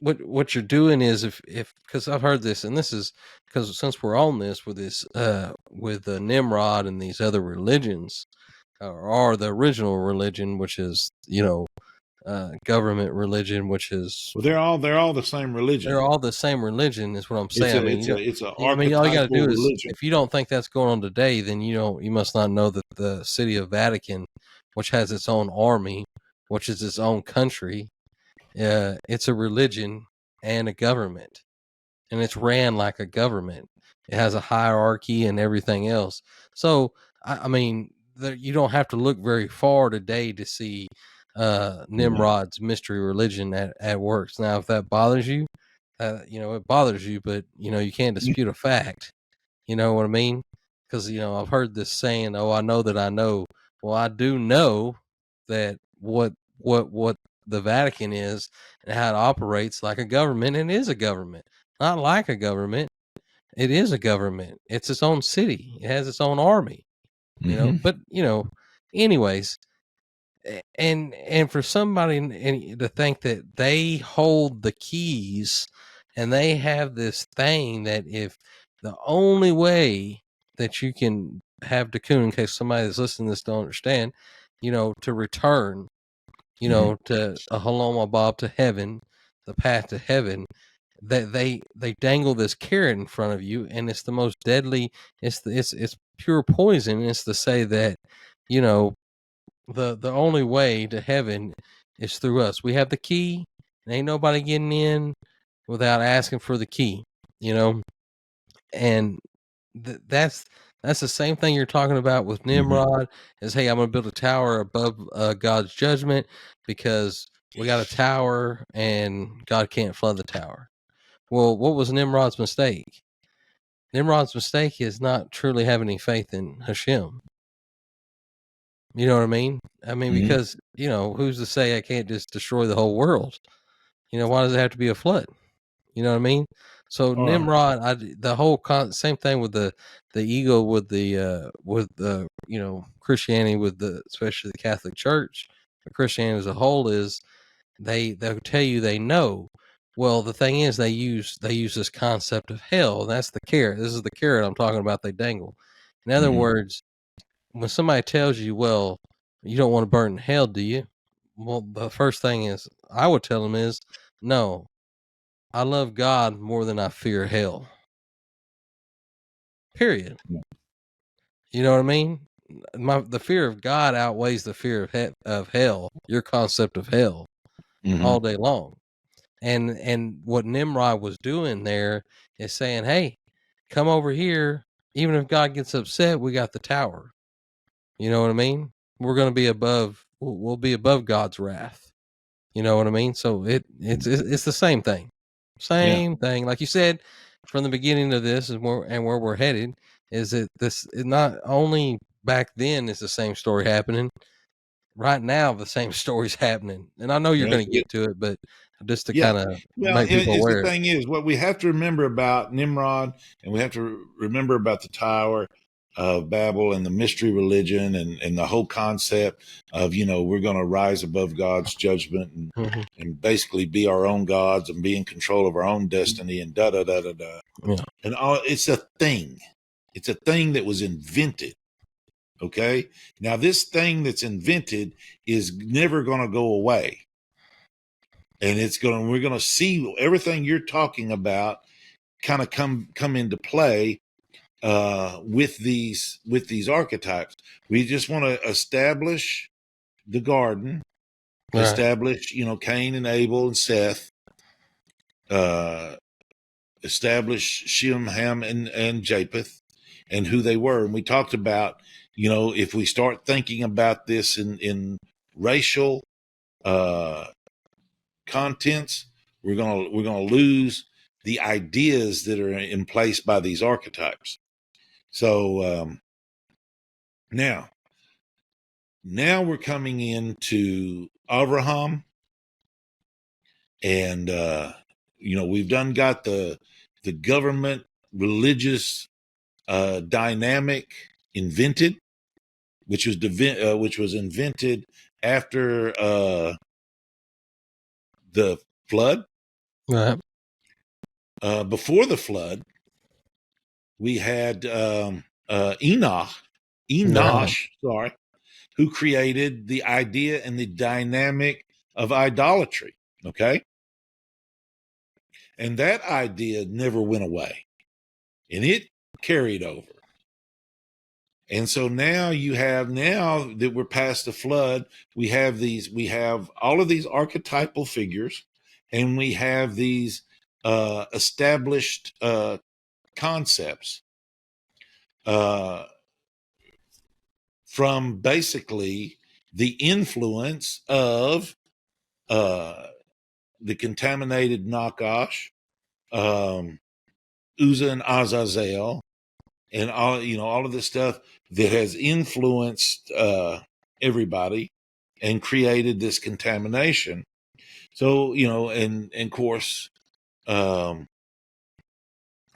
what you're doing is if because I've heard this, and this is because since we're on this with this with Nimrod and these other religions, or the original religion, which is government religion, which is Well, they're all the same religion. they're all the same religion, is what I'm It's saying. I mean, it's an all you got to archetypal do is, religion. if you don't think that's going on today, then you must not know that the city of Vatican, which has its own army, which is its own country, it's a religion and a government, and it's ran like a government. It has a hierarchy and everything else. So, I mean, you don't have to look very far today to see Yeah. Nimrod's mystery religion at work. Now, if that bothers you, it bothers you, but you can't dispute a fact. You know what I mean? Because I've heard this saying, "Oh, I know that I know." Well, I do know that what the Vatican is and how it operates like a government, and it is a government, not like a government. It is a government. It's its own city. It has its own army. Mm-hmm. But anyways, and for somebody to think that they hold the keys and they have this thing that if the only way that you can have Cocoon, in case somebody that's listening to this don't understand, to return, Mm-hmm. to a Halom Bob to heaven, the path to heaven, that they dangle this carrot in front of you, and it's the most deadly. It's pure poison. It's to say that you know the only way to heaven is through us. We have the key, and ain't nobody getting in without asking for the key. And that's the same thing you're talking about with Mm-hmm. Nimrod. Is, hey, I'm going to build a tower above God's judgment because we got a tower and God can't flood the tower. Well, what was Nimrod's mistake? Nimrod's mistake is not truly having any faith in Hashem. You know what I mean? I mean, Mm-hmm. because, who's to say I can't just destroy the whole world? Why does it have to be a flood? You know what I mean? So All right. Nimrod, the whole same thing with the ego with the Christianity, with especially the Catholic Church, but Christianity as a whole, is they'll tell you they know. Well, the thing is, they use this concept of hell. And that's the carrot. This is the carrot I'm talking about. They dangle. In other Mm-hmm. words, when somebody tells you, well, you don't want to burn in hell, do you? Well, the first thing is I would tell them is, no, I love God more than I fear hell. Period. You know what I mean? The fear of God outweighs the fear of hell. Your concept of hell Mm-hmm. all day long. And what Nimrod was doing there is saying, hey, come over here. Even if God gets upset, we got the tower. You know what I mean? We're going to be above. We'll be above God's wrath. You know what I mean? So it's the same thing. Yeah. Same thing. Like you said from the beginning of this, and where we're headed is that this is not only back then is the same story happening. Right now, the same story's happening, and I know you're going to get to it, but just to Yeah. kind of Well, make people is the aware. thing is what we have to remember about Nimrod, and we have to remember about the Tower of Babel and the mystery religion and the whole concept of, we're going to rise above God's judgment Mm-hmm. and basically be our own gods and be in control of our own destiny and da da da da da. Yeah. And it's a thing. It's a thing that was invented. Okay. Now, this thing that's invented is never going to go away. And we're going to see everything you're talking about kind of come into play with these archetypes. We just want to establish the garden, Right. establish, Cain and Abel and Seth, establish Shem, Ham, and Japheth, and who they were. And we talked about, if we start thinking about this in racial contents, we're gonna lose the ideas that are in place by these archetypes. So now we're coming into Abraham, and we've got the government religious dynamic invented, which was invented after the flood. Right. Before the flood, we had Enosh, sorry, who created the idea and the dynamic of idolatry. Okay. And that idea never went away, and it carried over. And so now now that we're past the flood, we have all of these archetypal figures, and we have these established concepts from basically the influence of the contaminated Nakash, Uzzah and Azazel, and all of this stuff that has influenced everybody and created this contamination. So and of course,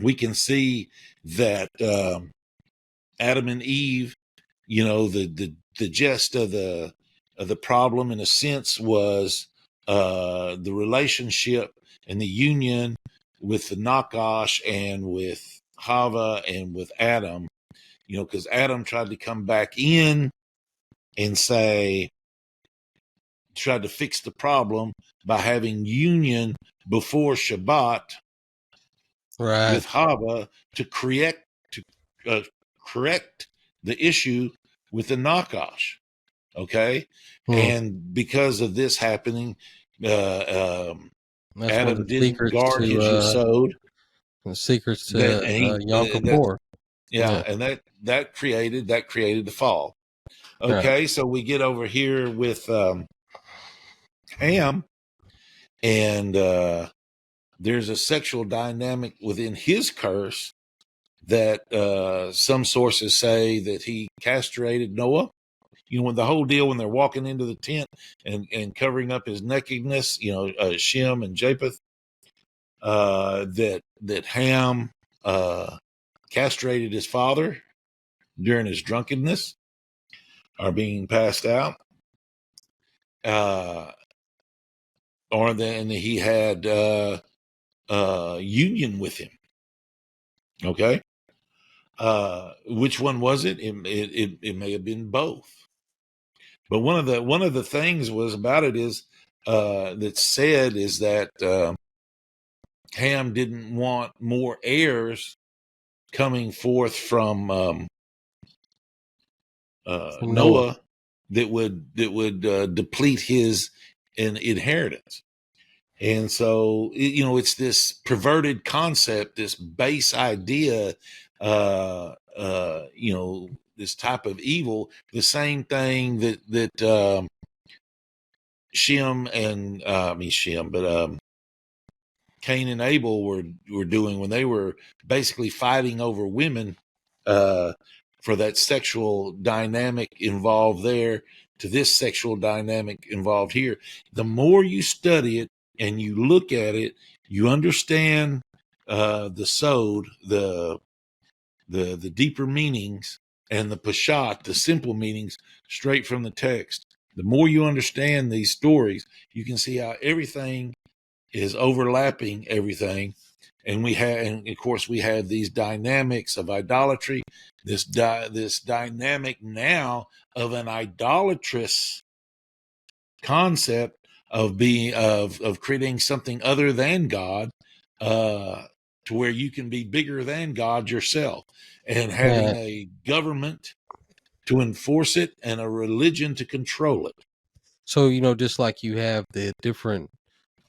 we can see that Adam and Eve, the gist of the problem, in a sense, was the relationship and the union with the Nakash and with Hava and with Adam, because Adam tried to come back in and tried to fix the problem by having union before Shabbat, right, with Hava to correct the issue with the Nakash. Okay. And because of this happening, Adam didn't guard his Yesod. The secrets to Yom Kippur. And that created the fall. Okay, right. So we get over here with Ham, and there's a sexual dynamic within his curse that some sources say that he castrated Noah. When the whole deal, when they're walking into the tent and covering up his nakedness, Shem and Japheth, that Ham castrated his father during his drunkenness, or being passed out, or then he had union with him. Okay, which one was it? It may have been both. But one of the things was about it is that's said is that Ham didn't want more heirs coming forth from Noah that would deplete his inheritance. And so it's this perverted concept, this base idea, this type of evil, the same thing that Cain and Abel were doing when they were basically fighting over women for that sexual dynamic involved there to this sexual dynamic involved here. The more you study it and you look at it, you understand the sod, the deeper meanings, and the pashat, the simple meanings, straight from the text. The more you understand these stories, you can see how everything is overlapping everything. And of course, we have these dynamics of idolatry, this dynamic now of an idolatrous concept of creating something other than God, to where you can be bigger than God yourself, and having a government to enforce it and a religion to control it. So, just like you have the different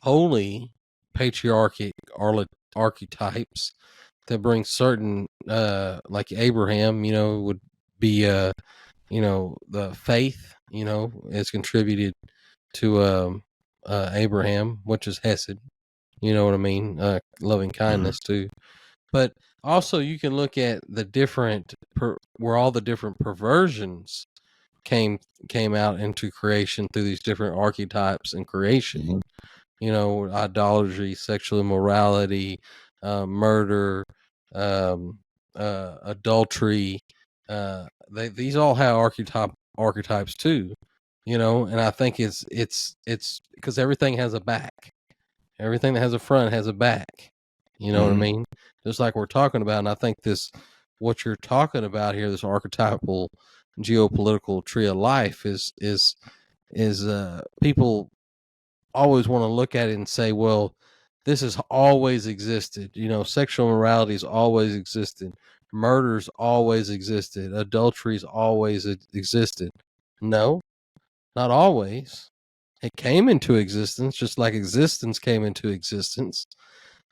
holy patriarchic archetypes that bring certain, like Abraham, would be, the faith, is contributed to Abraham, which is Hesed. You know what I mean? Loving kindness too. But also, you can look at the different where all the different perversions came out into creation through these different archetypes in creation. Idolatry, sexual immorality, murder, adultery. These all have archetypes too. And I think it's because everything has a back. Everything that has a front has a back. You know what I mean? Just like we're talking about, and I think what you're talking about here, this archetypal geopolitical tree of life, is people always want to look at it and say, well, this has always existed. Sexual immorality has always existed. Murders always existed. Adulteries always existed. No, not always. It came into existence just like existence came into existence.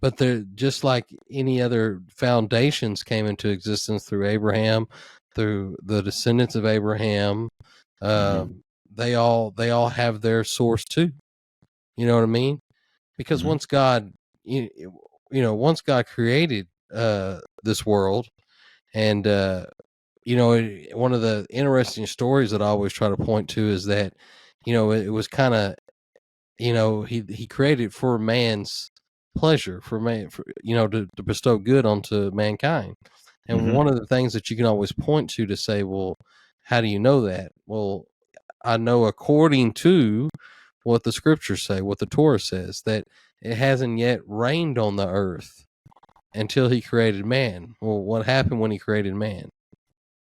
But they're just like any other foundations came into existence through Abraham, through the descendants of Abraham. They all have their source too. You know what I mean? Because once God, once God created this world, and one of the interesting stories that I always try to point to is that, it was kind of, he created for man's pleasure, for man, to bestow good onto mankind. And one of the things that you can always point to say, well, how do you know that? Well, I know according to what the scriptures say, what the Torah says, that it hasn't yet rained on the earth until he created man. Well, what happened when he created man?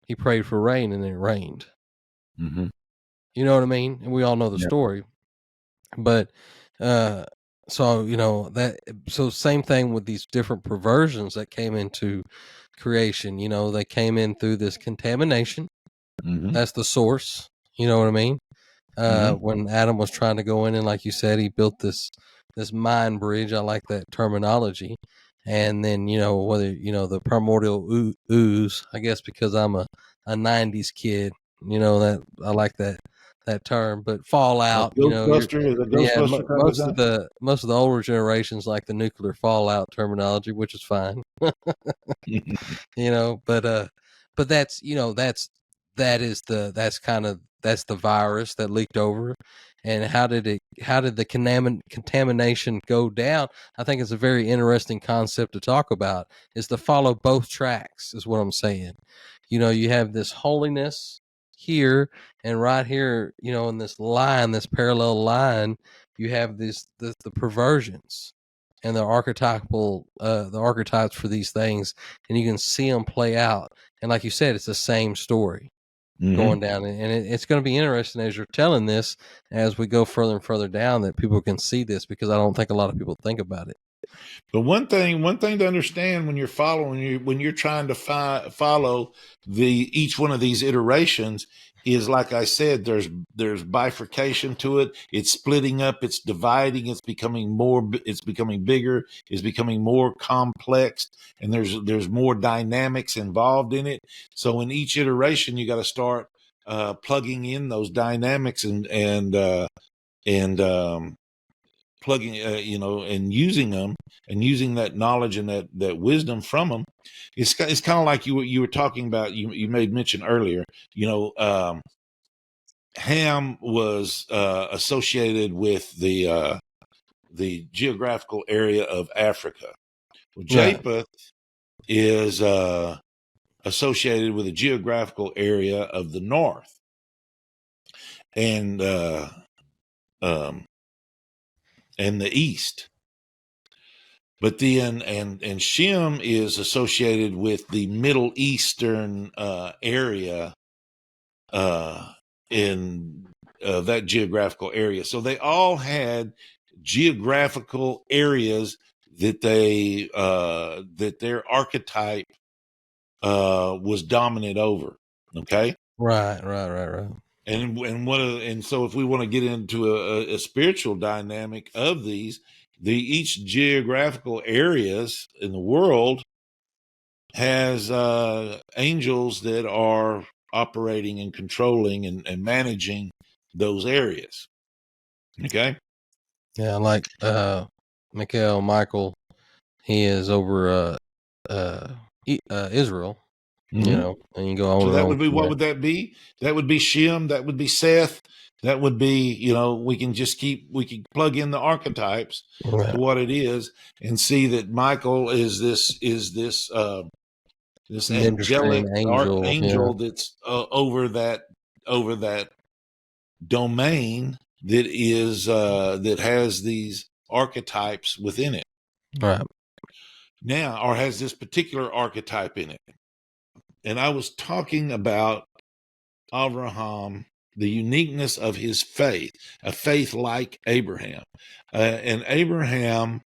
He prayed for rain and it rained. You know what I mean? And we all know the story. But so same thing with these different perversions that came into creation. They came in through this contamination. That's the source. You know what I mean? When Adam was trying to go in, and like you said, he built this mind bridge. I like that terminology. And then whether the primordial ooze, I guess because I'm a 90s kid, that I like that term. But fallout, most of the older generations like the nuclear fallout terminology, which is fine. But that's that's the virus that leaked over. And how did the contamination go down? I think it's a very interesting concept to talk about, is to follow both tracks, is what I'm saying. You have this holiness here, and right here, in this line, this parallel line, you have the perversions and the archetypes for these things, and you can see them play out. And like you said, it's the same story going down, and it's going to be interesting as you're telling this, as we go further and further down, that people can see this, because I don't think a lot of people think about it. But one thing to understand when you're trying to follow each one of these iterations is, like I said, there's bifurcation to it. It's splitting up, it's dividing, it's becoming bigger, it's becoming more complex, and there's more dynamics involved in it. So in each iteration, you got to start plugging in those dynamics and plugging, and using them, and using that knowledge and that wisdom from them. It's kind of like you were talking about. You made mention earlier. Ham was associated with the geographical area of Africa. Well, Japheth is associated with the geographical area of the north, and the east. But then, and Shem is associated with the Middle Eastern area in that geographical area. So they all had geographical areas that that their archetype was dominant over. Okay. Right. And so if we want to get into a spiritual dynamic of these, each geographical areas in the world has angels that are operating and controlling and managing those areas. Okay. Yeah, like Michael, he is over Israel, Mm-hmm. and you go So over that on would be, from what that. would that be? That would be Shem. That would be Seth. That would be, we can plug in the archetypes Right. to what it is and see that Michael is this angelic Ministering angel, archangel that's over that domain that has these archetypes within it right? now, or has this particular archetype in it. And I was talking about Abraham, the uniqueness of his faith, a faith like Abraham. And Abraham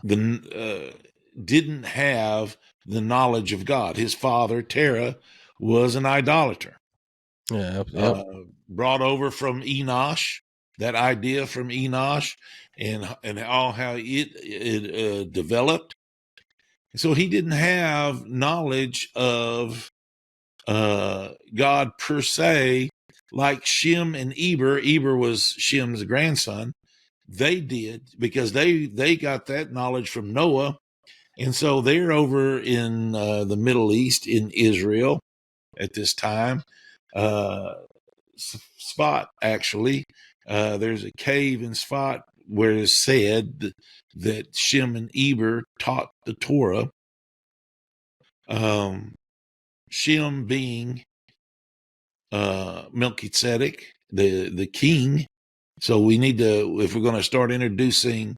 didn't have the knowledge of God. His father, Terah, was an idolater. Yeah, yep. Brought over from Enosh, that idea from Enosh, and all how it developed. So he didn't have knowledge of God per se, like Shem and Eber. Eber was Shem's grandson. They did, because they got that knowledge from Noah, and so they're over in the Middle East, in Israel at this time. Spot, actually, there's a cave in Spot where it's said that Shem and Eber taught the Torah. Shem being Melchizedek, the king. So we need to, if we're going to start introducing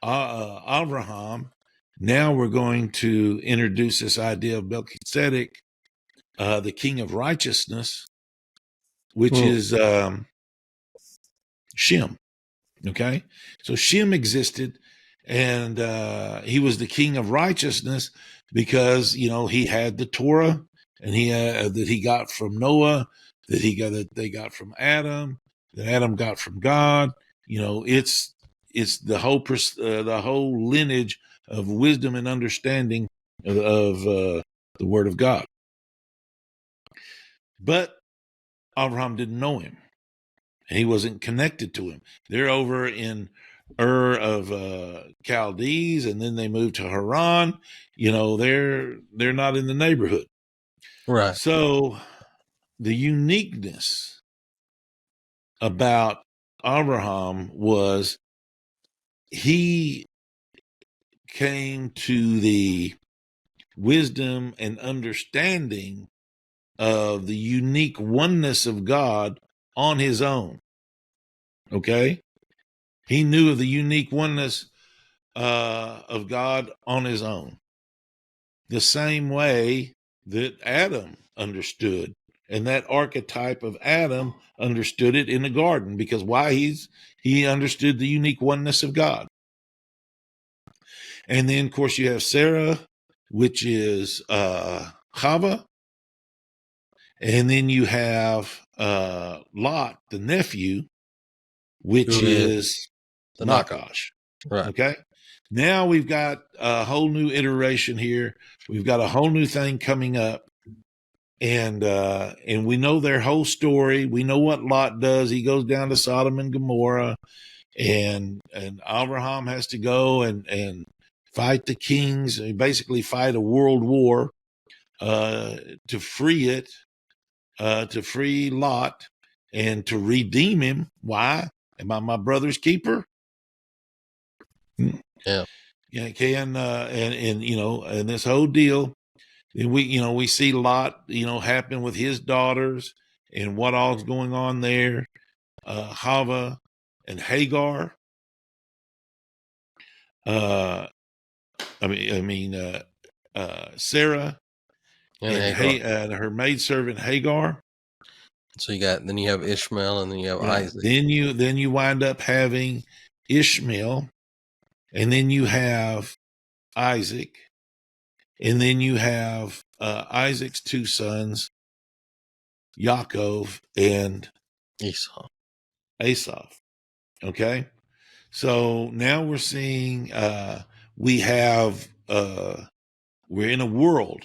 Abraham, now we're going to introduce this idea of Melchizedek, the king of righteousness, which is Shem. Okay, so Shem existed, and he was the king of righteousness because he had the Torah, and he that he got from Noah, that they got from Adam, that Adam got from God. It's the whole lineage of wisdom and understanding of the Word of God. But Abraham didn't know him. He wasn't connected to him. They're over in Ur of Chaldees, and then they moved to Haran. They're not in the neighborhood. Right. So the uniqueness about Abraham was he came to the wisdom and understanding of the unique oneness of God on his own. Okay? He knew of the unique oneness of God on his own, the same way that Adam understood, and that archetype of Adam understood it in the garden, because he understood the unique oneness of God. And then, of course, you have Sarah, which is Chava, and then you have Lot, the nephew, which Who is is the knockoff? Nakash. Right. Okay. Now we've got a whole new iteration here. We've got a whole new thing coming up. And we know their whole story. We know what Lot does. He goes down to Sodom and Gomorrah, and Abraham has to go and fight the kings, basically fight a world war to free it, to free Lot and to redeem him. Why? Am I my brother's keeper? Yeah. Yeah, and this whole deal. And we see Lot, happen with his daughters and what all's going on there. Hava and Hagar. Uh, Sarah and her maidservant Hagar. So you have Ishmael, and then you have Right. Isaac. Then you wind up having Ishmael, and then you have Isaac, and then you have Isaac's two sons, Yaakov and Esau. Asaph. Okay. So now we're seeing we're in a world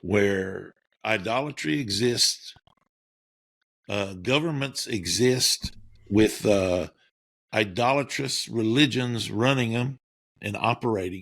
where idolatry exists, governments exist with idolatrous religions running them and operating them.